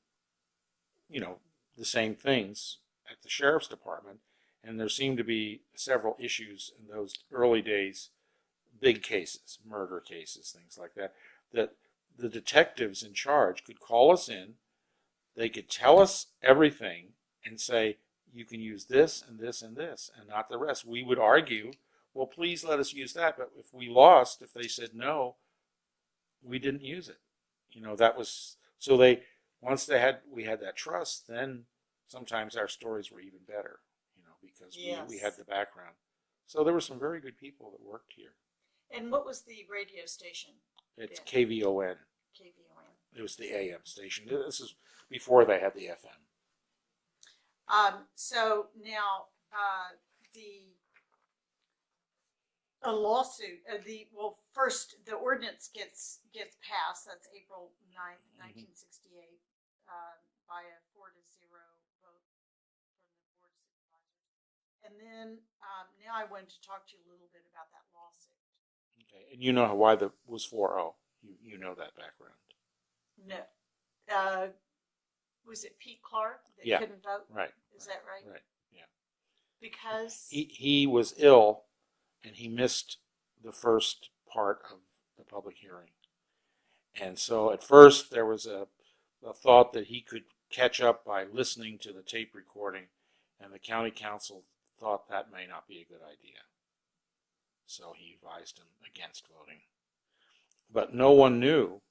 the same things at the sheriff's department, and there seemed to be several issues in those early days, big cases, murder cases, things like that, that the detectives in charge could call us in, they could tell us everything and say, you can use this and this and this and not the rest. We would argue, well, please let us use that, but if we lost, if they said no, we didn't use it. That was, so once we had that trust, then sometimes our stories were even better, because we had the background. So there were some very good people that worked here. And what was the radio station? It's KVON. KVON. It was the AM station. This is before they had the FM. So now a lawsuit. First the ordinance gets passed. That's April 9th, 1968, by a 4-0 vote from the Board of Supervisors. And then now I wanted to talk to you a little bit about that lawsuit. Okay, and you know why the was 4-0. You know that background. No. Was it Pete Clark that couldn't vote? Right. Is that right? Right, yeah. Because he was ill and he missed the first part of the public hearing. And so at first there was a thought that he could catch up by listening to the tape recording, and the county council thought that may not be a good idea. So he advised him against voting. But no one knew.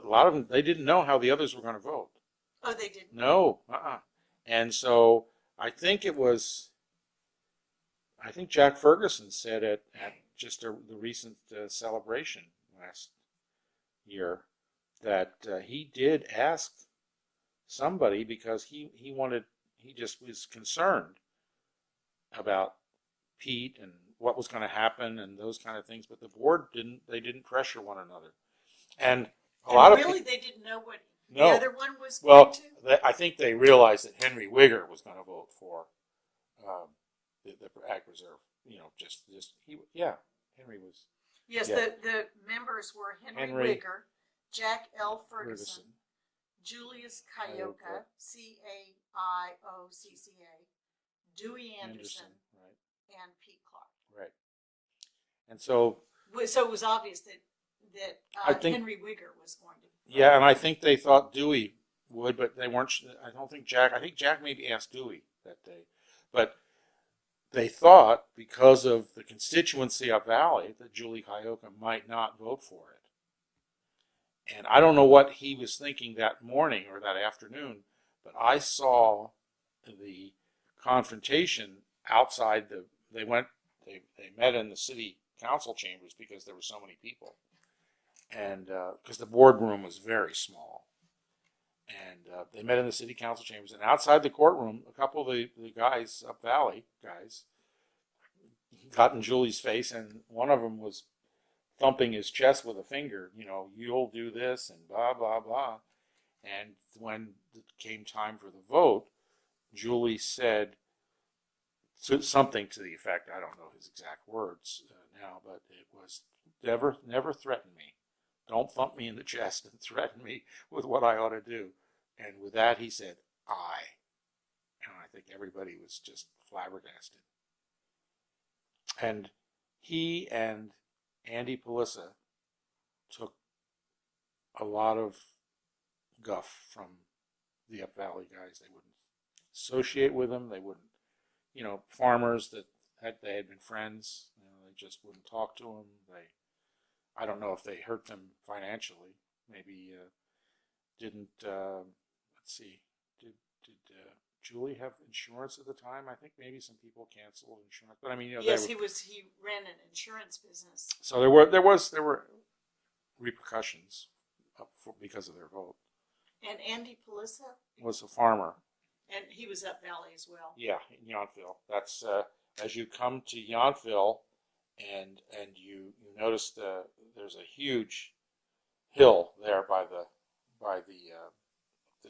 A lot of them, they didn't know how the others were going to vote. Oh, they didn't? No. And so I think Jack Ferguson said at just the recent celebration last year that he did ask somebody because he just was concerned about Pete and what was going to happen and those kind of things. But the board didn't pressure one another. And a lot of really, they didn't know what the other one was going well, to? I think they realized that Henry Wigger was going to vote for the Ag Reserve. Henry was. Yes, yeah. the members were Henry Wigger, Jack L. Ferguson, Julius Caioca, Caiocca, Dewey Anderson, right. and Pete Clark. Right. And so it was obvious that I think Henry Wigger was going to. Yeah, and I think they thought Dewey would, but they weren't. I don't think Jack. I think Jack maybe asked Dewey that day, but they thought because of the constituency of Valley that Julie Caioca might not vote for it. And I don't know what he was thinking that morning or that afternoon, but I saw the confrontation outside They met in the city council chambers because there were so many people. And because the boardroom was very small. And they met in the city council chambers. And outside the courtroom, a couple of the guys, up Valley guys, got in Julie's face, and one of them was thumping his chest with a finger, you'll do this, and blah, blah, blah. And when it came time for the vote, Julie said something to the effect, I don't know his exact words now, but it was, never threaten me. Don't thump me in the chest and threaten me with what I ought to do. And with that, he said, I. And I think everybody was just flabbergasted. And he and Andy Palissa took a lot of guff from the Up Valley guys. They wouldn't associate with them. They wouldn't, farmers that they had been friends. They just wouldn't talk to them. I don't know if they hurt them financially. Maybe didn't. Let's see. Did Julie have insurance at the time? I think maybe some people canceled insurance, but I mean, yes, he ran an insurance business. So there were repercussions because of their vote. And Andy Palissa was a farmer, and he was Up Valley as well. Yeah, in Yountville. That's as you come to Yountville, and you notice there's a huge hill there by the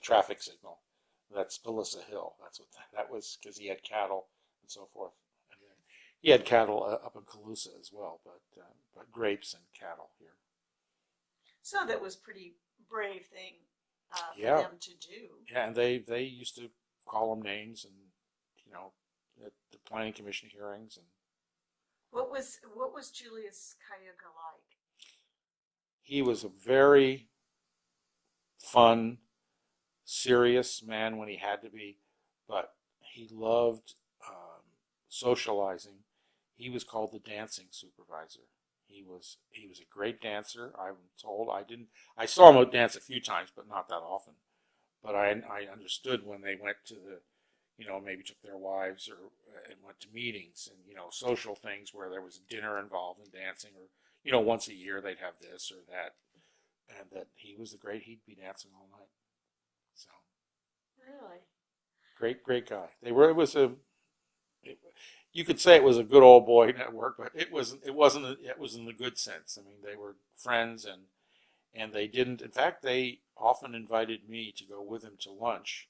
traffic signal. That's Palissa Hill. That's what that was, because he had cattle and so forth. And he had cattle up in Colusa as well, but grapes and cattle here. So that was pretty brave thing for them to do. Yeah, and they used to call them names, and at the planning commission hearings. And what was Julius Cayuga like? He was a very fun, serious man when he had to be, but he loved socializing. He was called the dancing supervisor. He was a great dancer. I'm told. I saw him dance a few times, but not that often. But I understood when they went to the, maybe took their wives and went to meetings and social things where there was dinner involved in dancing, or once a year they'd have this or that, and that he was he'd be dancing all night. So really great guy. You could say it was a good old boy network, but it wasn't. It was in the good sense. I mean, they were friends, and they didn't. In fact, they often invited me to go with them to lunch.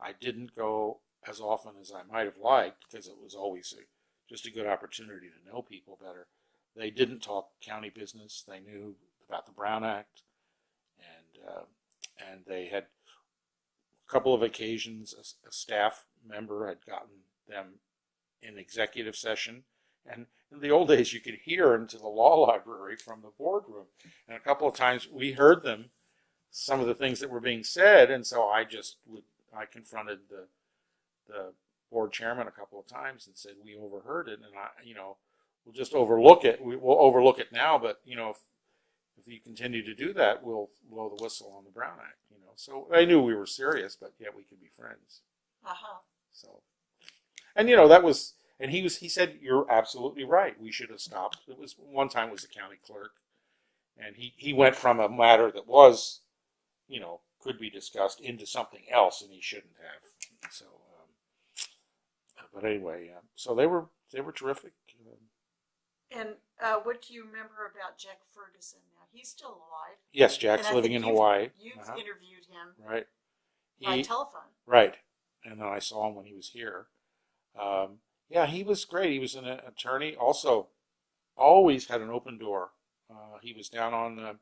I didn't go as often as I might have liked, because it was always just a good opportunity to know people better. They didn't talk county business. They knew about the Brown Act, and they had a couple of occasions a staff member had gotten them in executive session, and in the old days you could hear into the law library from the boardroom, and a couple of times we heard them, some of the things that were being said, and so I confronted the board chairman a couple of times and said, we overheard it, and we'll just overlook it. We'll overlook it now, but if you continue to do that, we'll blow the whistle on the Brown Act. So I knew we were serious, but yet we could be friends. So, and that was, and he said, you're absolutely right. We should have stopped. It was one time was the county clerk, and he went from a matter that was, could be discussed into something else, and he shouldn't have. So, but anyway, so they were terrific. And what do you remember about Jack Ferguson now? He's still alive. Yes, Jack's living in Hawaii. You've interviewed him. Right. By telephone. Right. And then I saw him when he was here. He was great. He was an attorney. Also, always had an open door. He was down on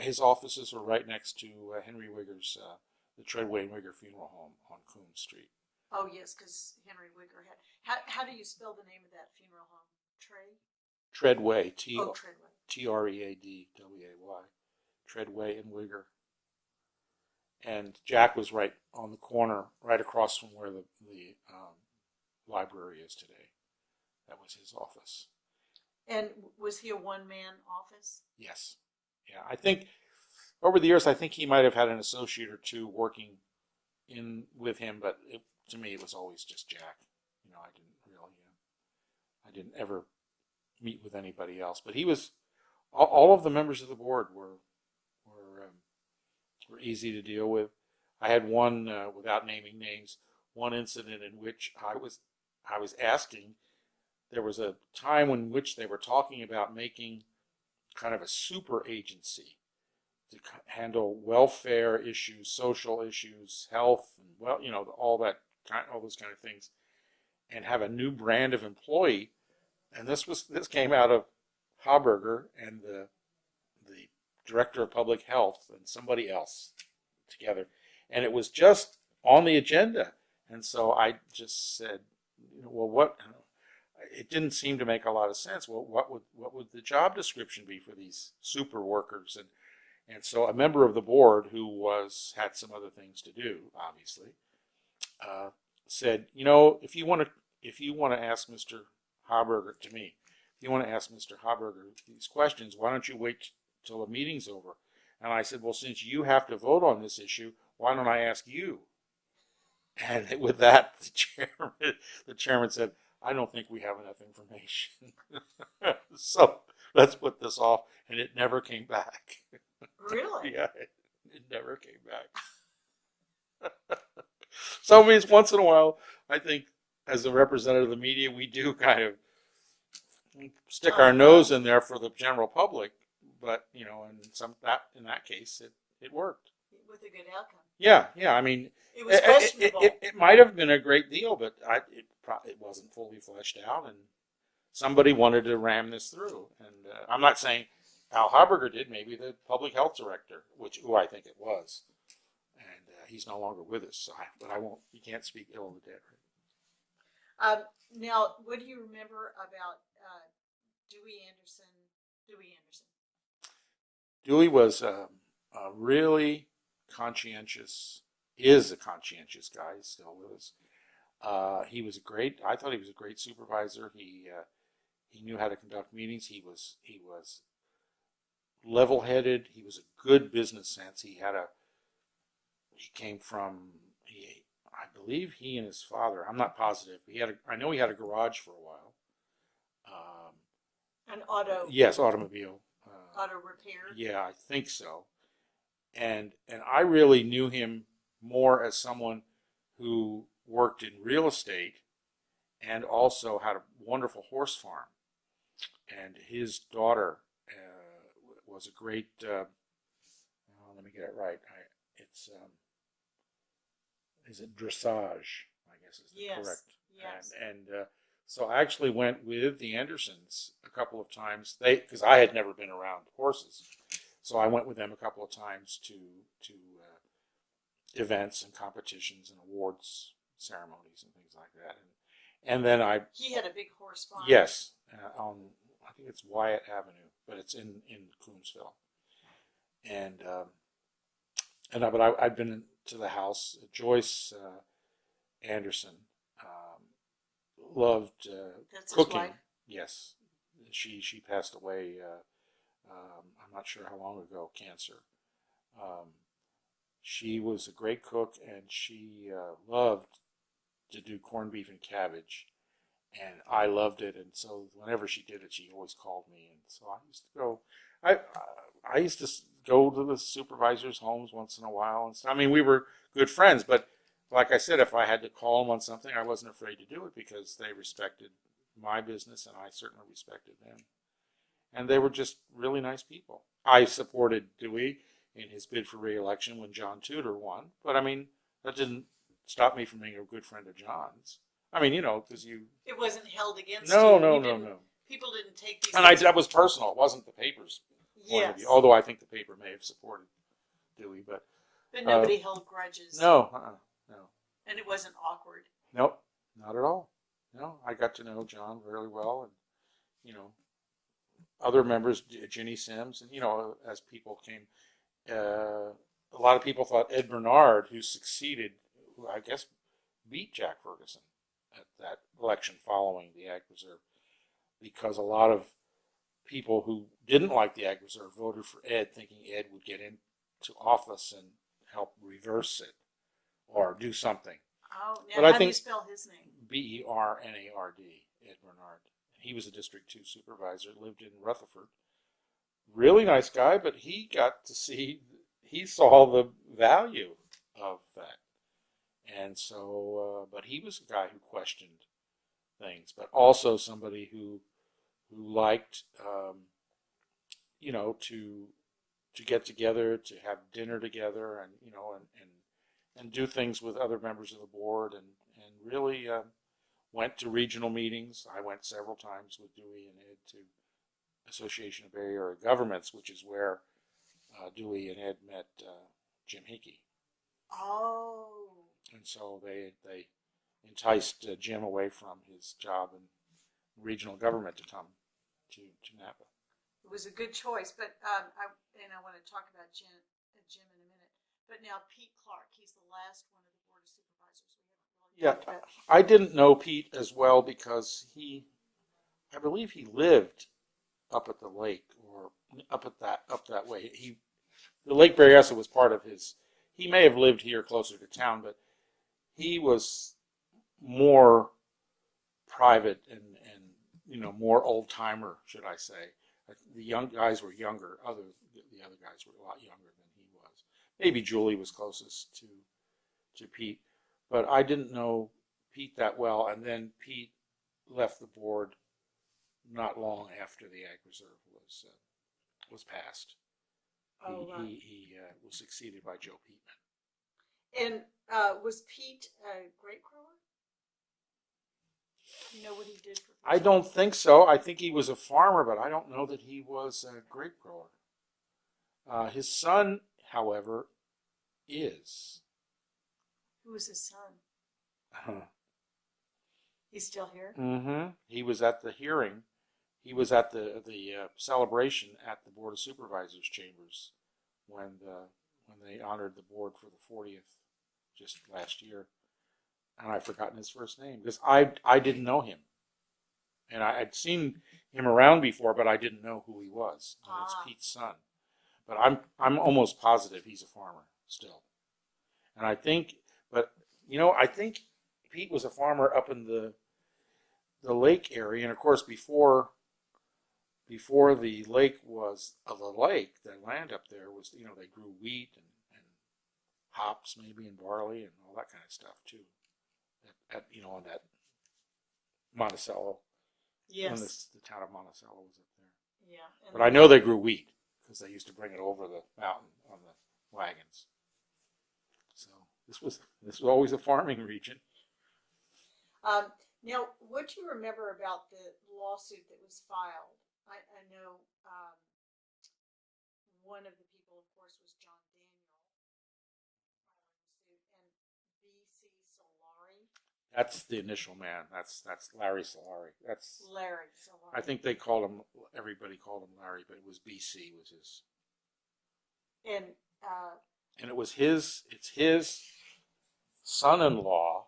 his offices were right next to Henry Wigger's, the Treadway and Wigger Funeral Home on Coombs Street. Oh, yes, because Henry Wigger had. How do you spell the name of that funeral home? Treadway. Treadway. Treadway. Treadway and Wigger. And Jack was right on the corner, right across from where the library is today. That was his office. And was he a one-man office? Yes. Yeah, I think over the years, I think he might have had an associate or two working in with him, but to me, it was always just Jack. I didn't ever meet with anybody else. But he was, all of the members of the board were easy to deal with. I had one, without naming names, one incident in which I was asking. There was a time in which they were talking about making kind of a super agency to handle welfare issues, social issues, health, and all those kind of things, and have a new brand of employee. And this came out of Haberger and the director of public health and somebody else together, and it was just on the agenda. And so I just said, well, what? It didn't seem to make a lot of sense. Well, what would the job description be for these super workers? And so a member of the board who had some other things to do, obviously, said, if you want to ask Mr. Haberger if you want to ask Mr. Haberger these questions, why don't you wait till the meeting's over? And I said, well, since you have to vote on this issue, why don't I ask you? And with that, the chairman said, I don't think we have enough information. So let's put this off. And it never came back. Really? Yeah, it never came back. So it means once in a while, I think as a representative of the media, we do kind of stick our nose in there for the general public. But, in that case, it worked. With a good outcome. Yeah. I mean, it was questionable. It might have been a great deal, but it wasn't fully fleshed out, and somebody wanted to ram this through. And I'm not saying Al Haberger did, maybe the public health director, who I think it was. And he's no longer with us, but I won't. You can't speak ill of the dead. Right? Now, what do you remember about Dewey Anderson? Dewey was a really is a conscientious guy. He's still with us. I thought he was a great supervisor. He knew how to conduct meetings. He was level-headed. He was a good business sense. I believe he and his father, I'm not positive. I know he had a garage for a while. An auto. Yes, automobile. Auto repair. Yeah, I think so. And I really knew him more as someone who worked in real estate and also had a wonderful horse farm. And his daughter was a great, let me get it right. Is it dressage, I guess is the correct. Yes. And so I actually went with the Andersons a couple of times, because I had never been around horses. So I went with them a couple of times to events and competitions and awards ceremonies and things like that. And then he had a big horse farm. Yes, on I think it's Wyatt Avenue, but it's in Coombsville. But I'd been to the house. Joyce Anderson loved That's cooking. His wife? Yes, she passed away. I'm not sure how long ago, cancer. She was a great cook, and she loved to do corned beef and cabbage, and I loved it. And so whenever she did it, she always called me, and so I used to go. I used to go to the supervisors' homes once in a while, and so, I mean, we were good friends. But like I said, if I had to call them on something, I wasn't afraid to do it because they respected my business, and I certainly respected them. And they were just really nice people. I supported Dewey in his bid for re-election when John Tudor won. But, I mean, that didn't stop me from being a good friend of John's. I mean, because you... It wasn't held against No. People didn't take these... And that was personal. It wasn't the paper's point of view. Although I think the paper may have supported Dewey. But nobody held grudges. No. And it wasn't awkward. Nope, not at all. No, I got to know John really well. And, other members, Ginny Sims, and, as people came... a lot of people thought Ed Bernard, who succeeded, who I guess beat Jack Ferguson at that election following the Ag Reserve, because a lot of people who didn't like the Ag Reserve voted for Ed, thinking Ed would get into office and help reverse it or do something. Oh, now how do you spell his name? Bernard, Ed Bernard. He was a District 2 supervisor, lived in Rutherford. Really nice guy, but he saw the value of that. And so, but he was a guy who questioned things, but also somebody who liked, to get together, to have dinner together, and and do things with other members of the board, and really went to regional meetings. I went several times with Dewey and Ed to Association of Bay Area Governments, which is where Dewey and Ed met Jim Hickey. Oh. And so they enticed Jim away from his job in regional government to come to Napa. It was a good choice, but I want to talk about Jim in a minute. But now Pete Clark, he's the last one of the Board of Supervisors we haven't really Yeah, talked about. I didn't know Pete as well because I believe he lived up at the lake or up that way. The Lake Berryessa was part of his. He may have lived here closer to town, but he was more private and more old timer, should I say. The young guys were younger. The other guys were a lot younger than he was. Maybe Julie was closest to Pete, but I didn't know Pete that well. And then Pete left the board not long after the Ag Reserve was passed. He was succeeded by Joe Peatman. And was Pete a grape grower? You know what he did for? I don't think so. I think he was a farmer, but I don't know that he was a grape grower. His son, however, is. Who was his son? He's still here? Mm-hmm. He was at the hearing. He was at the celebration at the Board of Supervisors chambers when they honored the board for the 40th just last year. And I've forgotten his first name because I didn't know him. And I'd seen him around before, but I didn't know who he was. And it's Pete's son. But I'm almost positive he's a farmer still. And I think Pete was a farmer up in the lake area. And of course, before the lake was the lake, the land up there was, they grew wheat and hops maybe and barley and all that kind of stuff too. On that Monticello. Yes. When the town of Monticello was up there. Yeah. But I know they grew wheat because they used to bring it over the mountain on the wagons. So this was always a farming region. Now, what do you remember about the lawsuit that was filed? I know one of the people, of course, was John Daniel filing the suit, and B.C. Solari. That's the initial man. That's Larry Solari. That's Larry Solari. I think everybody called him Larry, but it was BC was his. And it was it's his son-in-law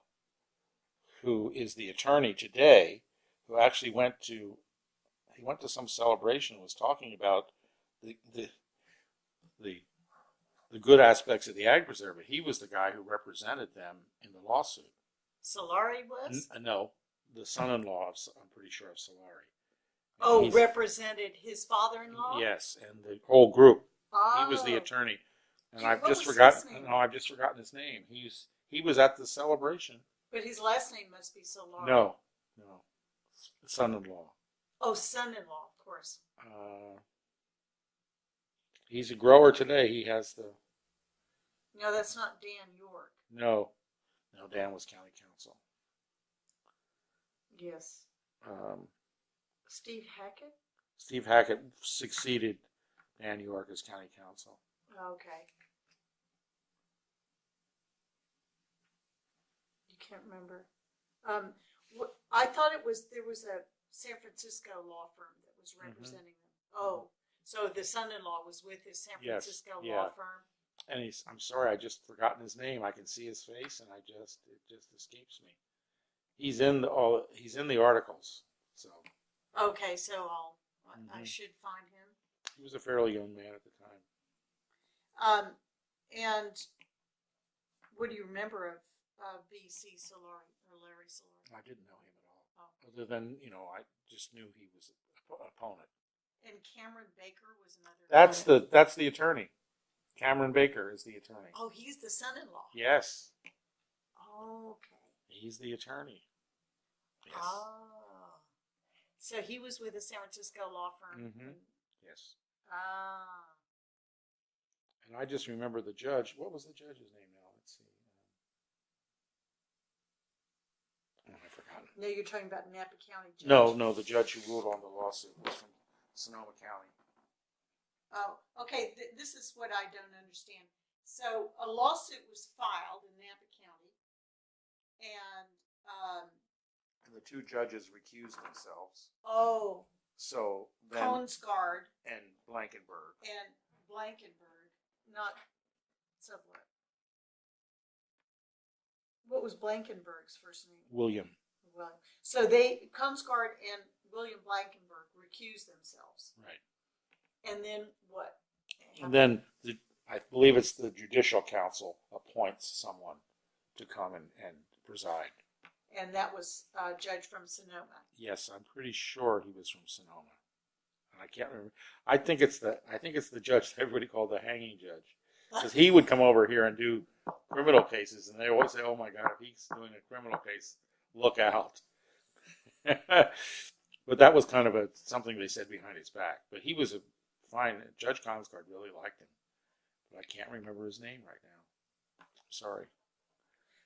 who is the attorney today, who actually went to some celebration and was talking about the good aspects of the Ag Reserve. But he was the guy who represented them in the lawsuit. Solari was? No, the son-in-law, I'm pretty sure, of Solari. Oh, represented his father-in-law? Yes, and the whole group. Oh. He was the attorney. And I've just forgotten his name. He was at the celebration. But his last name must be Solari. No. Son-in-law. Oh, son-in-law, of course. He's a grower today. He has the... No, that's not Dan York. No, Dan was county council. Yes. Steve Hackett? Steve Hackett succeeded Dan York as county council. Okay. You can't remember. I thought there was a San Francisco law firm that was representing them. Oh, so the son-in-law was with his San Francisco law firm. And I'm sorry, I just forgotten his name. I can see his face, and it just escapes me. He's in the articles. So. Okay, so I should find him. He was a fairly young man at the time. And what do you remember of B.C. Solari or Larry Solari? I didn't know him at all. Oh. Other than I just knew he was an opponent. And Cameron Baker was another. That's the attorney. Cameron Baker is the attorney. Oh, he's the son-in-law. Yes. Okay. He's the attorney. Yes. Oh. So he was with a San Francisco law firm. Mm-hmm. Yes. Ah. And I just remember the judge. What was the judge's name now? Let's see. I've forgotten. No, you're talking about Napa County judge. No, the judge who ruled on the lawsuit was from Sonoma County. Oh, okay. This is what I don't understand. So a lawsuit was filed in Napa County, and And the two judges recused themselves. oh, So then, Koensgaard and Blankenberg. and Blankenberg, not Sublet. What was Blankenberg's first name? William. Well, so Koensgaard and William Blankenberg recused themselves, Right. and then what? And then I believe it's the Judicial Council appoints someone to come and preside. And that was a judge from Sonoma. Yes, I'm pretty sure he was from Sonoma. And I can't remember. I think it's the judge that everybody called the hanging judge. Because he would come over here and do criminal cases, and they always say, "Oh my God, if he's doing a criminal case, look out." But that was kind of something they said behind his back. But he was a fine. Judge Koensgaard really liked him, but I can't remember his name right now. Sorry.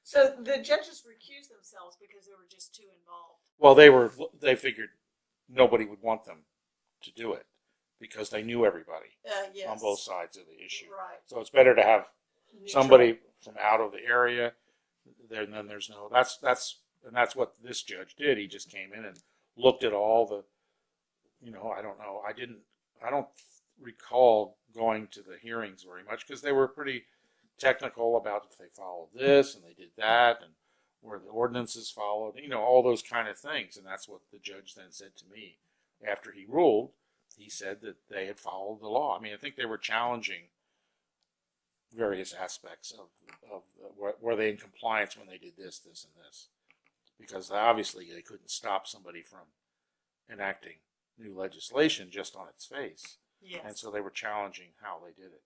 So the judges recused themselves because they were just too involved. Well, they figured nobody would want them to do it because they knew everybody Yes. on both sides of the issue. Right. So it's better to have Neutral. somebody from out of the area. Then there's no. That's what this judge did. He just came in and looked at all the. I don't know. I don't recall going to the hearings very much because they were pretty technical about if they followed this and they did that and where the ordinances followed, all those kind of things. And that's what the judge then said to me after he ruled. He said that they had followed the law. I mean, I think they were challenging various aspects of were they in compliance when they did this, and this, because obviously they couldn't stop somebody from enacting new legislation just on its face. Yes. And so they were challenging how they did it.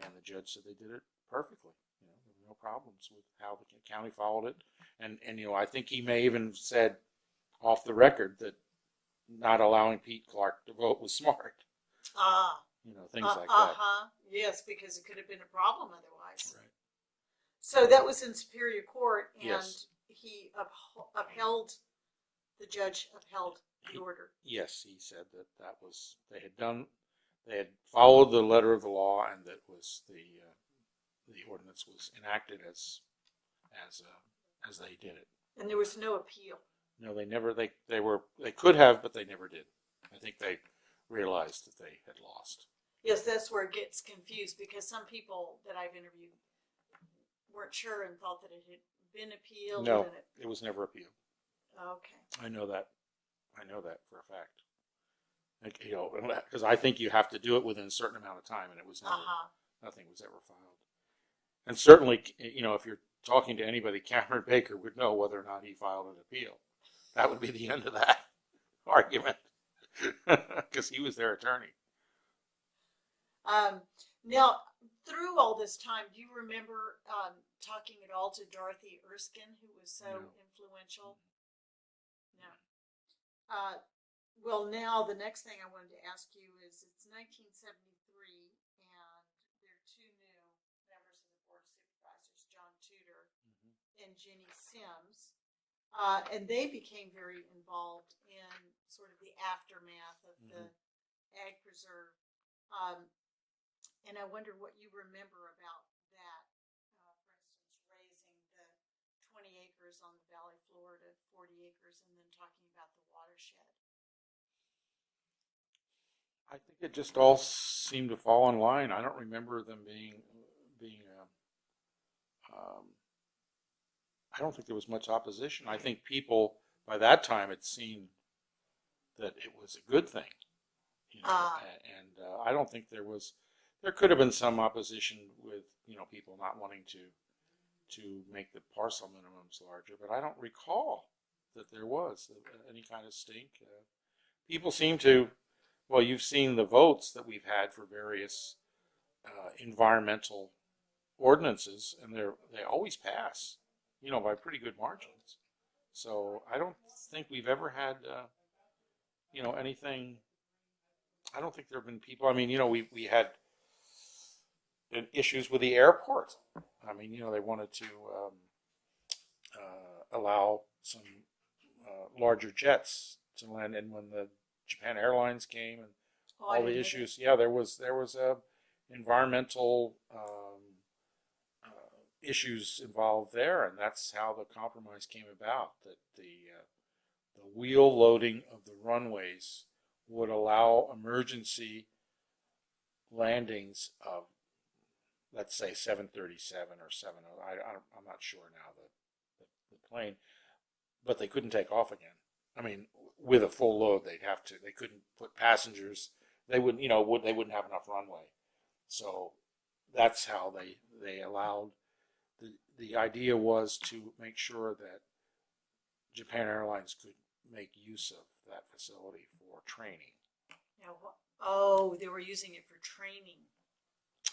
And the judge said they did it perfectly. There were no problems with how the county followed it. And I think he may even said off the record that not allowing Pete Clark to vote was smart. Things like that. Yes, because it could have been a problem otherwise. Right. So that was in Superior Court, and Yes. he the judge upheld the order. Yes, he said that was they had followed the letter of the law, and that was the ordinance was enacted as they did it. And there was no appeal. No, they never. They could have, but they never did. I think they realized that they had lost. Yes, that's where it gets confused because some people that I've interviewed weren't sure and thought that it had been appealed. No, it was never appealed. Okay. I know that for a fact. Because I think you have to do it within a certain amount of time, and it was never. Nothing was ever filed. And certainly, if you're talking to anybody, Cameron Baker would know whether or not he filed an appeal. That would be the end of that argument, because he was their attorney. Now, through all this time, do you remember talking at all to Dorothy Erskine, who was so influential? No. Well, now the next thing I wanted to ask you is it's 1973, and there are two new members of the Board of Supervisors, John Tudor and Jenny Sims, and they became very involved in sort of the aftermath of the ag preserve. And I wonder what you remember about that. For instance, raising the 20 acres on the valley floor to 40 acres and then talking about the watershed. I think it just all seemed to fall in line. I don't remember them being I don't think there was much opposition. I think people by that time had seen that it was a good thing, and I don't think there was. There could have been some opposition with people not wanting to make the parcel minimums larger, but I don't recall that there was any kind of stink. People seem to. Well, you've seen the votes that we've had for various environmental ordinances, and they always pass, by pretty good margins. So I don't think we've ever had, anything. I don't think there have been people. I mean, we had issues with the airport. I mean, they wanted to allow some larger jets to land, and when the Japan Airlines came, and Oh, I all the didn't know issues. Yeah, there was a environmental issues involved there, and that's how the compromise came about. That the wheel loading of the runways would allow emergency landings of, let's say, 737 or 70. I'm not sure now the plane, but they couldn't take off again. I mean, with a full load, they couldn't put passengers. They wouldn't, they wouldn't have enough runway. So that's how they allowed. The idea was to make sure that Japan Airlines could make use of that facility for training. Now, oh, they were using it for training.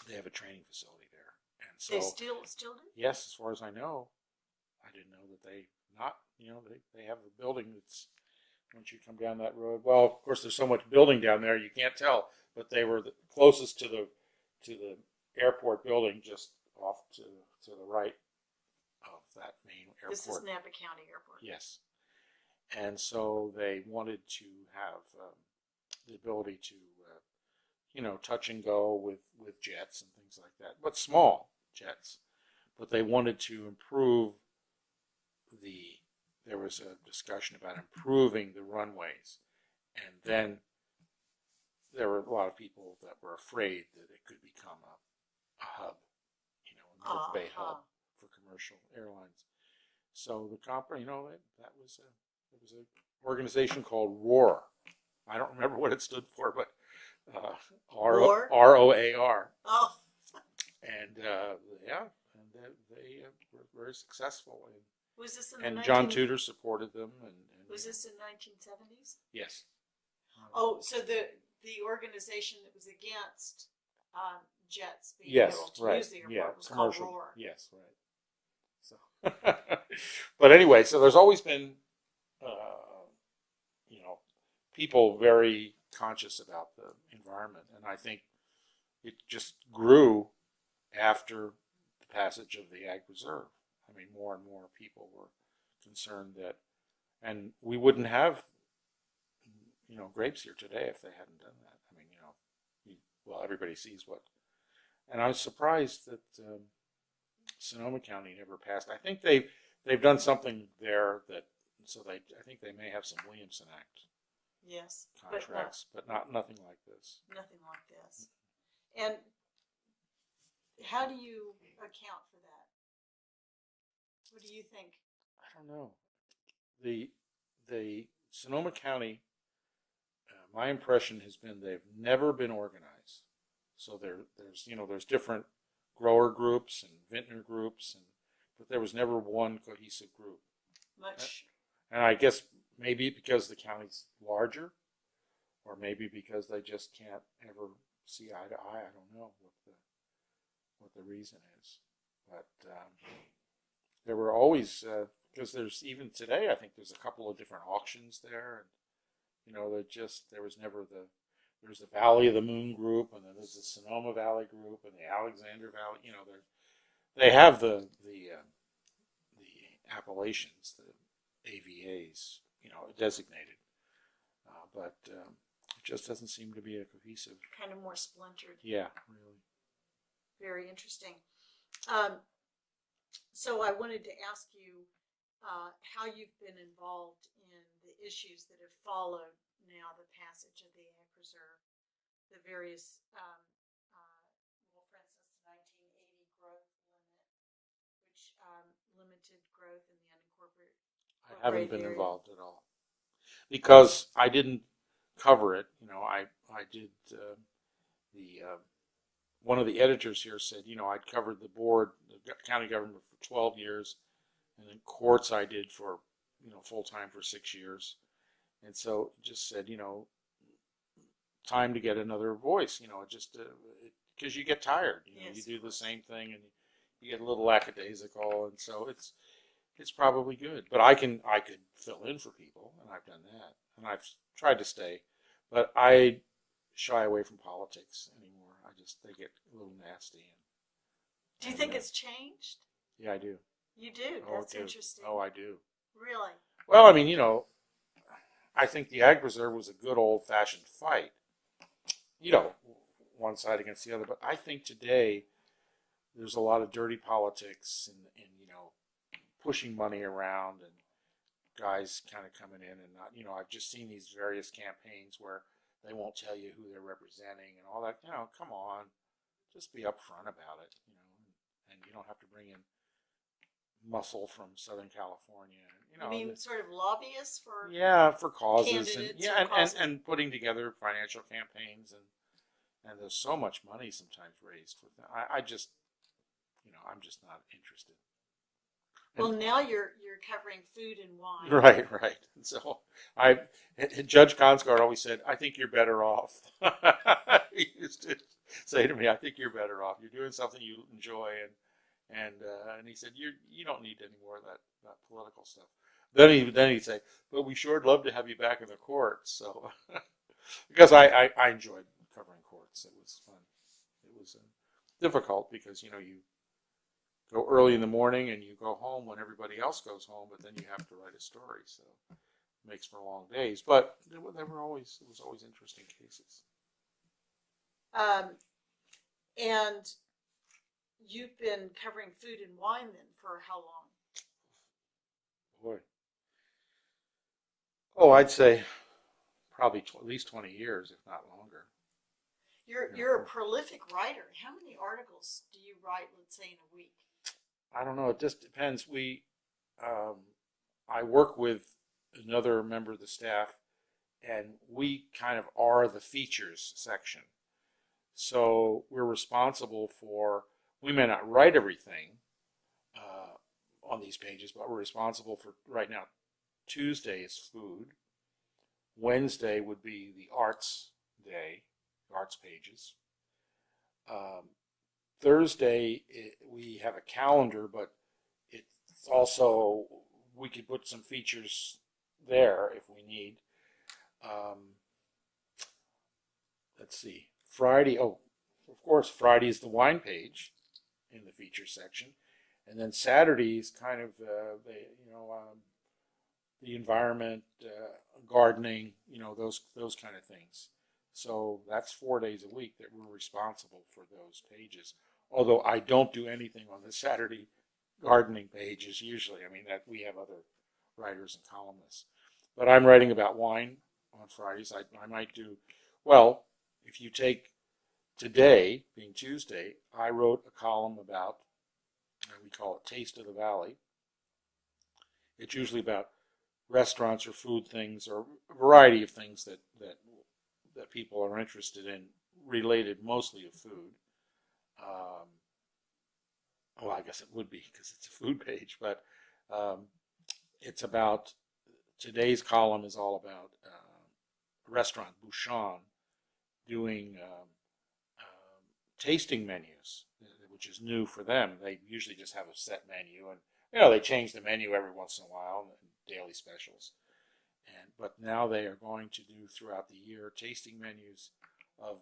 They have a training facility there, and so They still do? yes, as far as I know, I didn't know that they not. They have a building that's, once you come down that road. Well, of course, there's so much building down there you can't tell, but they were the closest to the airport building, just off to the right of that main airport. This is Napa County Airport. Yes, and so they wanted to have the ability to touch and go with jets and things like that, but small jets. But they wanted to improve there was a discussion about improving the runways, and then there were a lot of people that were afraid that it could become a hub, a North Bay hub for commercial airlines. So that was an organization called ROAR. I don't remember what it stood for, but ROAR. Oh. And they were very successful. Was this in the And John Tudor supported them. And was this in 1970s? Yes. Oh, so the organization that was against jets being able to use the airport was called ROAR. Yes, right. So, but anyway, so there's always been, people very conscious about the environment, and I think it just grew after the passage of the Ag Reserve. I mean, more and more people were concerned that, and we wouldn't have, grapes here today if they hadn't done that. I mean, everybody sees what, and I was surprised that Sonoma County never passed. I think they've done something there I think they may have some Williamson Act. Yes, contracts, but nothing like this. Nothing like this. And how do you account for that? What do you think? I don't know. The Sonoma County, my impression has been they've never been organized. So there's different grower groups and vintner groups, but there was never one cohesive group. And I guess maybe because the county's larger, or maybe because they just can't ever see eye to eye. I don't know what the reason is, but there were always because there's even today. I think there's a couple of different auctions there, and there's the Valley of the Moon group, and then there's the Sonoma Valley group, and the Alexander Valley. They have the appellations, the AVAs, designated, but it just doesn't seem to be a cohesive. Kind of more splintered. Yeah, really. Very interesting. So I wanted to ask you how you've been involved in the issues that have followed now the passage of the Ag Reserve, the various, for instance, the 1980 growth limit, which limited growth in the unincorporated. I haven't been involved at all because I didn't cover it. I did one of the editors here said, I'd covered the board, the county government for 12 years, and then courts I did for, full time for 6 years, and so it just said, time to get another voice. Because you get tired. Yes, you do the same thing and you get a little lackadaisical, and so it's probably good, but I could fill in for people, and I've done that, and I've tried to stay, but I shy away from politics anymore. They get a little nasty. Do you think it's changed? Yeah, I do. You do? That's interesting. Oh, I do. Really? Well, I think the Ag Reserve was a good old-fashioned fight, one side against the other. But I think today there's a lot of dirty politics and pushing money around and guys kind of coming in and not, I've just seen these various campaigns where they won't tell you who they're representing and all that. Come on, just be upfront about it, and you don't have to bring in muscle from Southern California. You mean sort of lobbyists for for causes candidates and putting together financial campaigns and there's so much money sometimes raised with that. I just I'm just not interested. Well, now you're covering food and wine. Right. So Judge Consgard always said, "I think you're better off." He used to say to me, "I think you're better off. You're doing something you enjoy," and he said, "You don't need any more of that political stuff." Then he'd say, "But we sure would love to have you back in the courts." So because I enjoyed covering courts, it was fun. It was difficult because you go early in the morning and you go home when everybody else goes home, but then you have to write a story, so it makes for long days. But it was always interesting cases. And you've been covering food and wine then for how long? Boy. Oh, I'd say probably at least 20 years, if not longer. You're a prolific writer. How many articles do you write, let's say, in a week? I don't know. It just depends. I work with another member of the staff, and we kind of are the features section. So we're responsible for. We may not write everything on these pages, but we're responsible for right now. Tuesday is food. Wednesday would be the arts day, arts pages. Thursday, we have a calendar, but it's also, we could put some features there if we need. Let's see. Friday, of course, Friday is the wine page in the feature section. And then Saturday is kind of the environment, gardening, those kind of things. So that's 4 days a week that we're responsible for those pages. Although I don't do anything on the Saturday gardening pages usually. I mean, that we have other writers and columnists. But I'm writing about wine on Fridays. I might do, well, if you take today, being Tuesday, I wrote a column about, we call it Taste of the Valley. It's usually about restaurants or food things or a variety of things that people are interested in, related mostly to food. Well, I guess it would be because it's a food page, but it's about, today's column is all about restaurant Bouchon doing tasting menus, which is new for them. They usually just have a set menu, and they change the menu every once in a while, daily specials. But now they are going to do throughout the year tasting menus of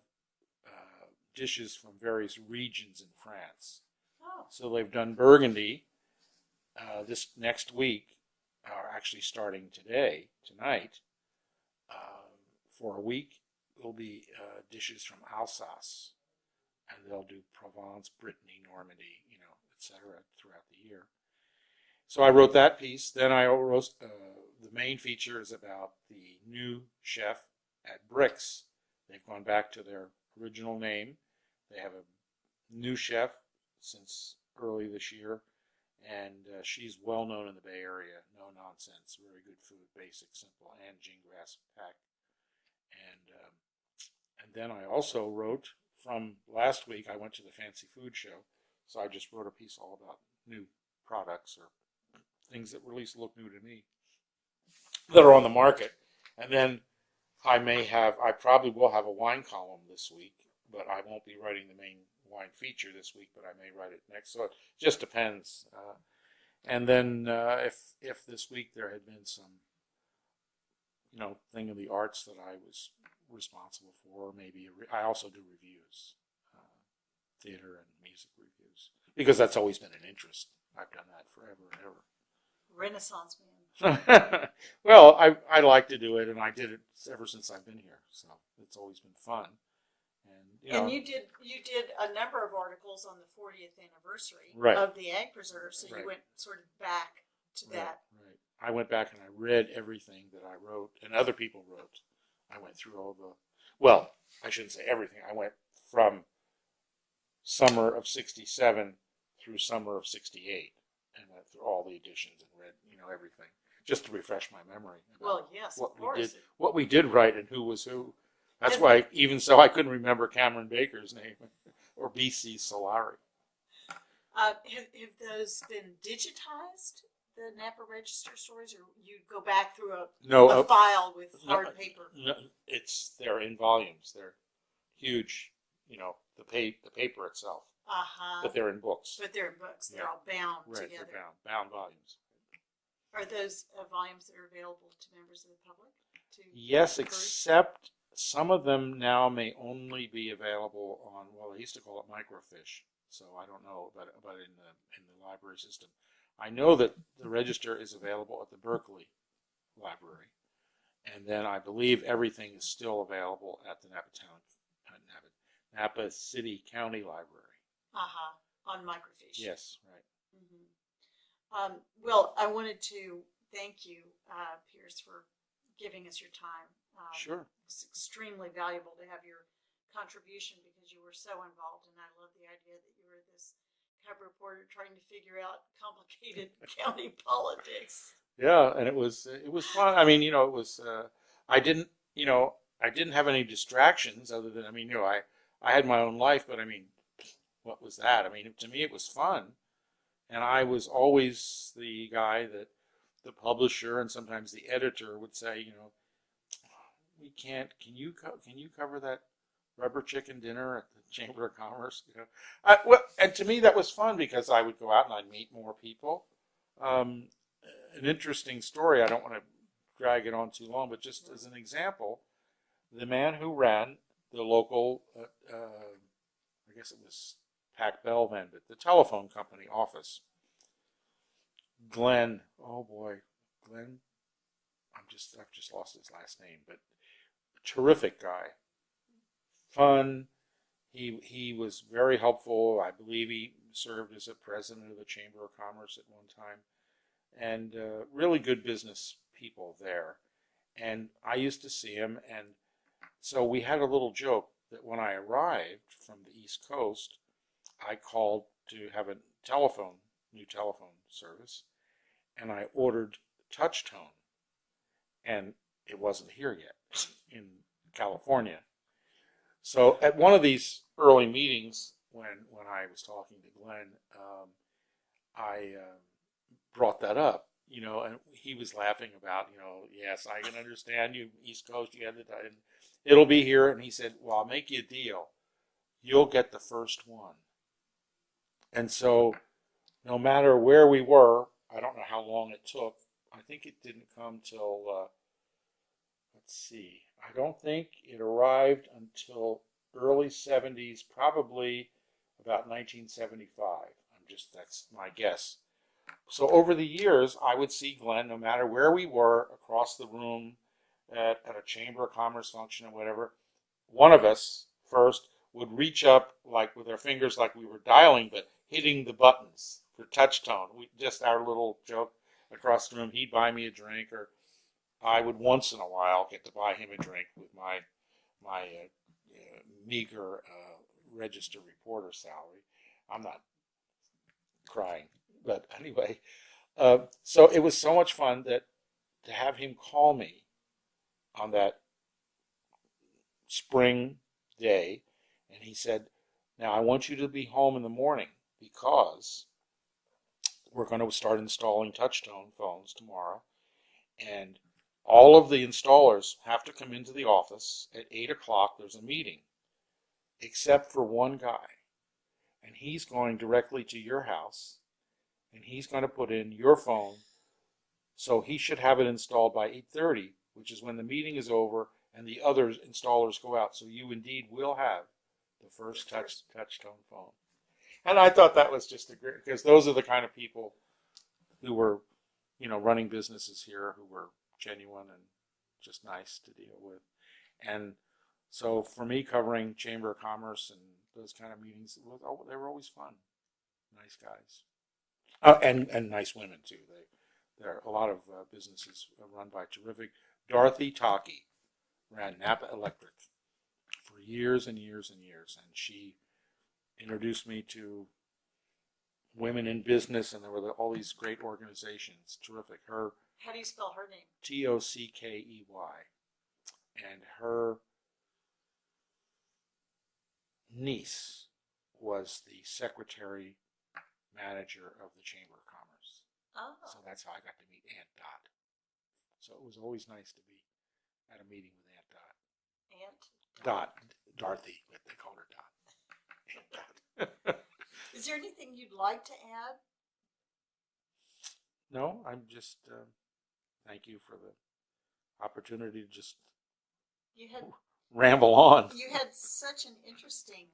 dishes from various regions in France. Oh. So they've done Burgundy this next week, or actually starting tonight, for a week. Will be dishes from Alsace, and they'll do Provence, Brittany, Normandy, etc. throughout the year. So I wrote that piece. Then I wrote the main feature is about the new chef at Brix. They've gone back to their original name. They have a new chef since early this year, and she's well known in the Bay Area. No nonsense, very good food, basic, simple, and Gingras pack. And then I also wrote, from last week, I went to the Fancy Food Show, so I just wrote a piece all about new products or things that at least look new to me that are on the market. And then I probably will have a wine column this week, but I won't be writing the main wine feature this week, but I may write it next. So it just depends. And then if this week there had been some, thing of the arts that I was responsible for, maybe I also do reviews, theater and music reviews, because that's always been an interest. I've done that forever and ever. Renaissance man. Well, I like to do it, and I did it ever since I've been here, so it's always been fun. And And you did a number of articles on the 40th anniversary Right. of the Ag Preserve, so Right. you went sort of back to that. Right. I went back and I read everything that I wrote and other people wrote. I went through all the, well, I shouldn't say everything. I went from summer of '67 through summer of '68 and went through all the editions and read, everything just to refresh my memory about Well, yes, what of we course. did, what we did write and who was who. That's And- why, even so, I couldn't remember Cameron Baker's name or B.C. Solari. Have those been digitized, the Napa Register stories, or you go back through a file with hard paper? No, they're in volumes. They're huge. The paper itself, but they're in books. But they're in books. They're Yeah. all bound Right, together. they're bound volumes. Are those volumes that are available to members of the public? Yes, peruse? except some of them now may only be available on, well, they used to call it microfiche, so I don't know about in the library system. I know that the register is available at the Berkeley Library, and then I believe everything is still available at the Napa City County Library. On microfiche. Yes, right. Well, I wanted to thank you, Pierce, for giving us your time. Sure. It's extremely valuable to have your contribution because you were so involved, and I love the idea that you were this cub reporter trying to figure out complicated county politics. Yeah, and it was fun. I mean, it was I didn't have any distractions other than I had my own life, but I mean, what was that? I mean, to me it was fun, and I was always the guy that the publisher and sometimes the editor would say, we can't. Can you cover that rubber chicken dinner at the Chamber of Commerce? And to me that was fun because I would go out and I'd meet more people. An interesting story. I don't want to drag it on too long, but just as an example, the man who ran the local, I guess it was Pac Bell then, but the telephone company office, Glenn. Oh boy, Glenn. I've just lost his last name, but terrific guy, fun. He was very helpful. I believe he served as a president of the Chamber of Commerce at one time, and really good business people there. And I used to see him, and so we had a little joke that when I arrived from the East Coast, I called to have a new telephone service, and I ordered touch tone, and it wasn't here yet in California. So at one of these early meetings, when I was talking to Glenn, I brought that up, and he was laughing about, yes, I can understand you, East Coast, you had the, and it'll be here. And he said, well, I'll make you a deal. You'll get the first one. And so no matter where we were, I don't know how long it took. I think it didn't come till, let's see, I don't think it arrived until early 70s, probably about 1975. That's my guess. So over the years, I would see Glenn, no matter where we were, across the room, at a Chamber of Commerce function or whatever, one of us first would reach up like with our fingers like we were dialing, but hitting the buttons for touch tone. Just our little joke across the room. He'd buy me a drink, or I would once in a while get to buy him a drink with my meager register reporter salary. I'm not crying, but anyway. So it was so much fun that to have him call me on that spring day, and he said, now I want you to be home in the morning because we're going to start installing touch-tone phones tomorrow, and all of the installers have to come into the office at 8 o'clock. There's a meeting, except for one guy, and he's going directly to your house, and he's going to put in your phone, so he should have it installed by 8:30, which is when the meeting is over and the other installers go out. So you indeed will have the first touch-tone phone. And I thought that was just a great, because those are the kind of people who were, running businesses here, who were genuine and just nice to deal with. And So for me, covering Chamber of Commerce and those kind of meetings, they were always fun. Nice guys. And nice women too. There are a lot of businesses run by terrific. Dorothy Taki ran Napa Electric for years and years and years, and she introduced me to women in business, and there were all these great organizations. Terrific. Her How do you spell her name? Tockey, and her niece was the secretary manager of the Chamber of Commerce. Oh. So that's how I got to meet Aunt Dot. So it was always nice to be at a meeting with Aunt Dot. Aunt Dorothy, but they called her Dot. Aunt Dot. Is there anything you'd like to add? No, I'm just thank you for the opportunity to just ramble on. You had such an interesting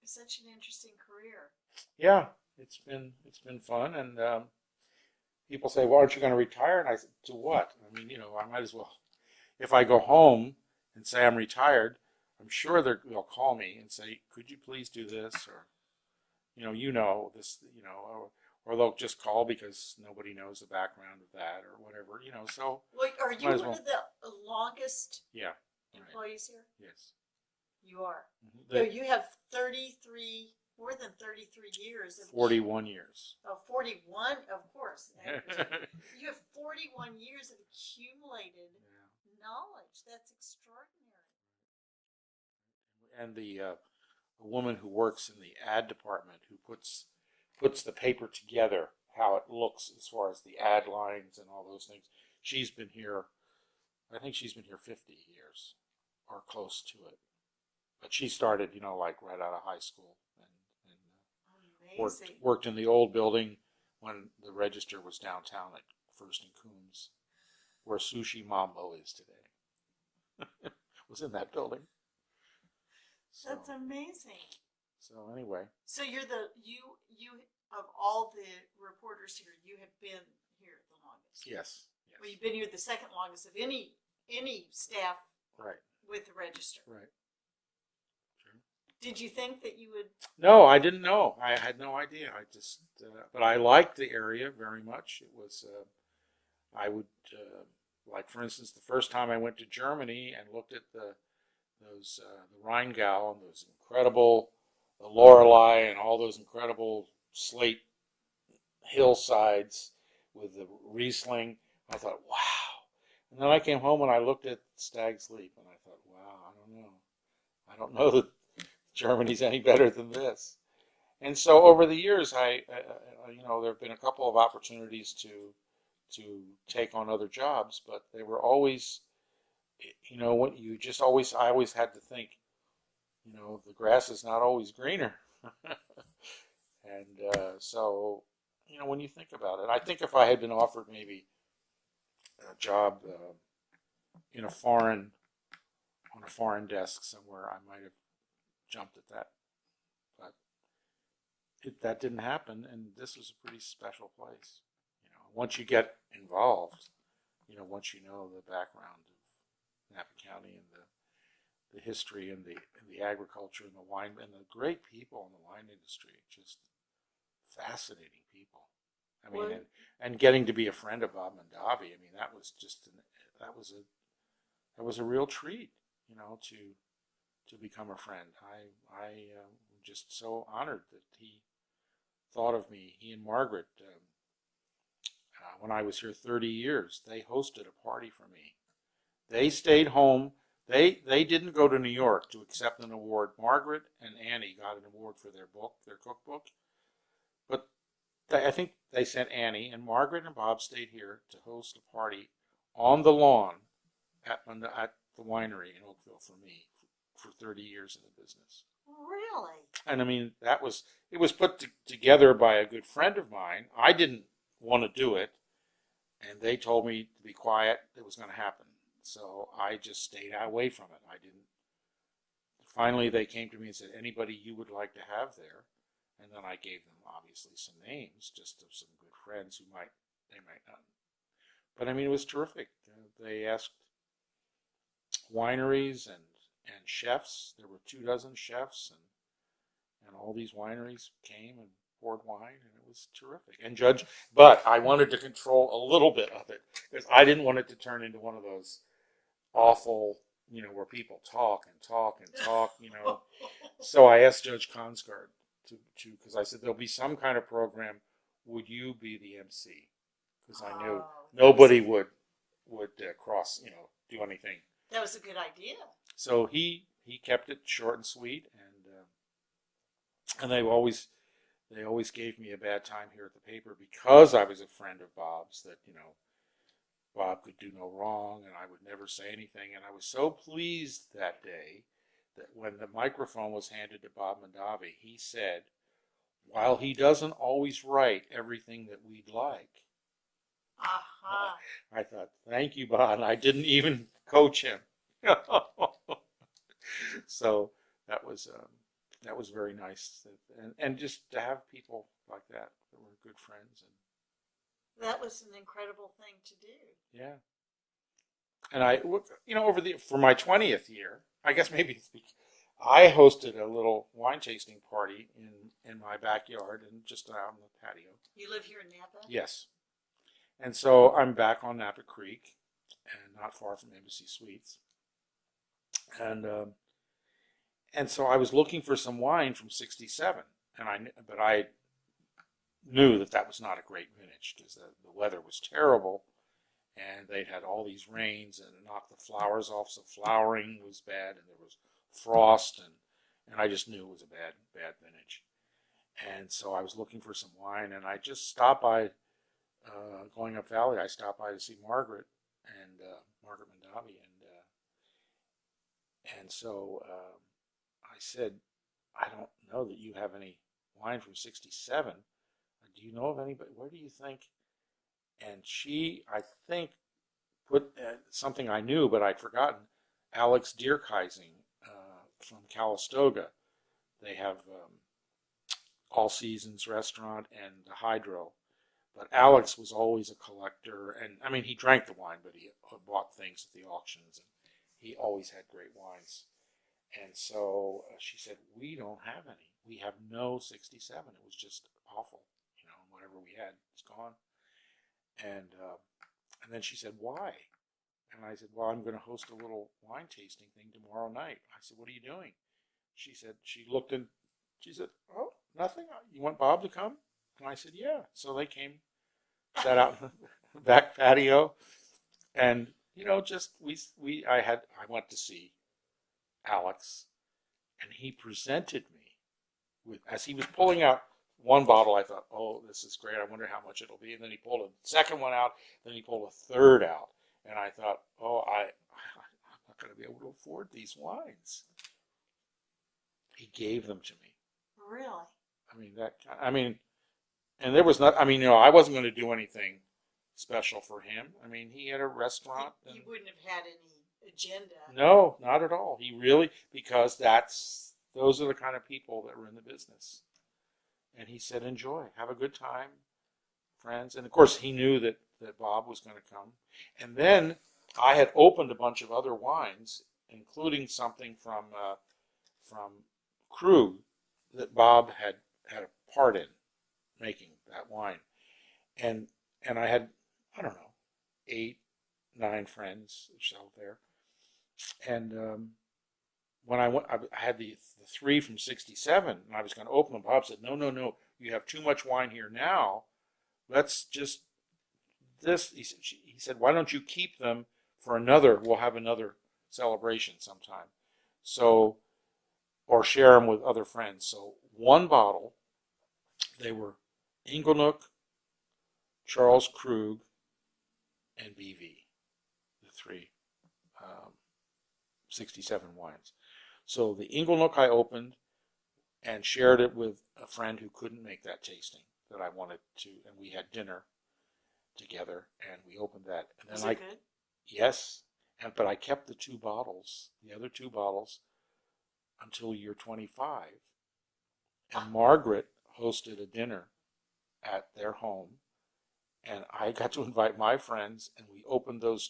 career. Yeah, it's been fun, and people say, "Well, aren't you going to retire?" And I said, "To what?" I mean, I might as well. If I go home and say I'm retired, I'm sure they'll call me and say, "Could you please do this?" Or, this, or they'll just call because nobody knows the background of that or whatever, So, Well, are you one of the longest employees here? Yes, you are. Mm-hmm. So you have more than 33 years. 41 years. Oh, 41, of course. You have 41 years of accumulated knowledge. That's extraordinary. And a woman who works in the ad department who puts the paper together, how it looks as far as the ad lines and all those things. She's been here, I think she's been here 50 years or close to it. But she started, like right out of high school and worked in the old building when the register was downtown at First and Coombs, where Sushi Mambo is today. Was in that building. So, that's amazing. So anyway. So you're you of all the reporters here, you have been here the longest. Yes. Well, you've been here the second longest of any staff. Right. With the register. Right. Sure. Did you think that you would? No, I didn't know. I had no idea. I just, but I liked the area very much. It was, I would, like for instance, the first time I went to Germany and looked at the Rheingau and those incredible, the Lorelei and all those incredible slate hillsides with the Riesling, I thought, wow. And then I came home and I looked at Stag's Leap and I thought, wow, I don't know that Germany's any better than this. And so over the years, there have been a couple of opportunities to take on other jobs, but they were always, what I always had to think, the grass is not always greener. And so, when you think about it, I think if I had been offered maybe a job on a foreign desk somewhere, I might have jumped at that. But that didn't happen, and this was a pretty special place. Once you get involved, once you know the background of Napa County and the history and the agriculture and the wine and the great people in the wine industry, just fascinating people. I mean, and getting to be a friend of Bob Mondavi, I mean, that was a real treat, to become a friend. I am just so honored that he thought of me. He and Margaret, when I was here 30 years, they hosted a party for me. They stayed home. They didn't go to New York to accept an award. Margaret and Annie got an award for their cookbook. But I think they sent Annie, and Margaret and Bob stayed here to host a party on the lawn at the winery in Oakville for me for 30 years in the business. Really? And I mean, it was put together by a good friend of mine. I didn't want to do it, and they told me to be quiet. It was going to happen. So I just stayed away from it. I didn't. Finally, they came to me and said, anybody you would like to have there? And then I gave them, obviously, some names, just of some good friends who they might not. But I mean, it was terrific. They asked wineries and chefs. There were 24 chefs, and all these wineries came and poured wine, and it was terrific. And but I wanted to control a little bit of it because I didn't want it to turn into one of those awful, where people talk and talk and talk. So I asked Judge Consgard to because I said there'll be some kind of program. Would you be the MC? Because I knew nobody would do anything. That was a good idea. So he kept it short and sweet, and they always gave me a bad time here at the paper because I was a friend of Bob's. That Bob could do no wrong, and I would never say anything. And I was so pleased that day that when the microphone was handed to Bob Mondavi, he said, "While he doesn't always write everything that we'd like." Uh-huh. I thought, thank you, Bob. And I didn't even coach him. So that was very nice, and just to have people like that were good friends. And that was an incredible thing to do. Yeah. And I, for my 20th year, I guess maybe it's because I hosted a little wine tasting party in my backyard and just out on the patio. You live here in Napa? Yes. And so I'm back on Napa Creek and not far from Embassy Suites. And so I was looking for some wine from '67, but I knew that was not a great vintage because the weather was terrible, and they'd had all these rains and it knocked the flowers off, so flowering was bad, and there was frost, and I just knew it was a bad vintage. And so I was looking for some wine, and I just stopped by, going up Valley. I stopped by to see Margaret Mondavi, and so I said, I don't know that you have any wine from '67. Do you know of anybody? Where do you think? And she, I think, put something I knew, but I'd forgotten. Alex Dierkeising from Calistoga. They have All Seasons Restaurant and the Hydro. But Alex was always a collector, and I mean, he drank the wine, but he bought things at the auctions, and he always had great wines. And so she said, "We don't have any. We have no '67. It was just awful. Whatever we had, it's gone." And then she said, "Why?" And I said, "Well, I'm going to host a little wine tasting thing tomorrow night." I said, "What are you doing?" She said, she looked and she said, "Oh, nothing. You want Bob to come?" And I said, "Yeah." So they came, sat out in the back patio, and I went to see Alex, and he presented me with, as he was pulling out one bottle, I thought, "Oh, this is great. I wonder how much it'll be." And then he pulled a second one out, then he pulled a third out, and I thought, "Oh, I'm not going to be able to afford these wines." He gave them to me. Really? And there was not. I wasn't going to do anything special for him. He had a restaurant. He wouldn't have had any agenda. No, not at all. He really, because those are the kind of people that were in the business. And he said, "Enjoy, have a good time, friends." And of course, he knew that Bob was going to come. And then I had opened a bunch of other wines, including something from Krug that Bob had a part in making that wine. And I had, I don't know, 8, 9 friends out there. And when I went, I had the 3 from '67, and I was going to open them. Bob said, No, you have too much wine here now. Let's just this. He said, "Why don't you keep them for another? We'll have another celebration sometime. So, or share them with other friends." So one bottle, they were Inglenook, Charles Krug, and BV, the 3 '67 wines. So the Inglenook I opened and shared it with a friend who couldn't make that tasting that I wanted to, and we had dinner together, and we opened that. And then Was it good? Yes, but I kept the other two bottles, until year 25. And Margaret hosted a dinner at their home, and I got to invite my friends, and we opened those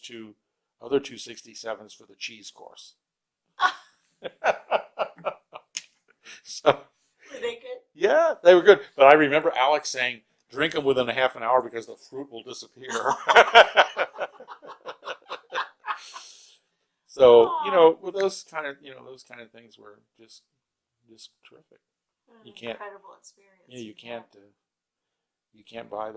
other two '67s for the cheese course. So, Were they good? yeah, they were good. But I remember Alex saying, drink them within a half an hour because the fruit will disappear. So, with those kind of, those kind of things were just terrific. What an You can't, incredible experience. you can't buy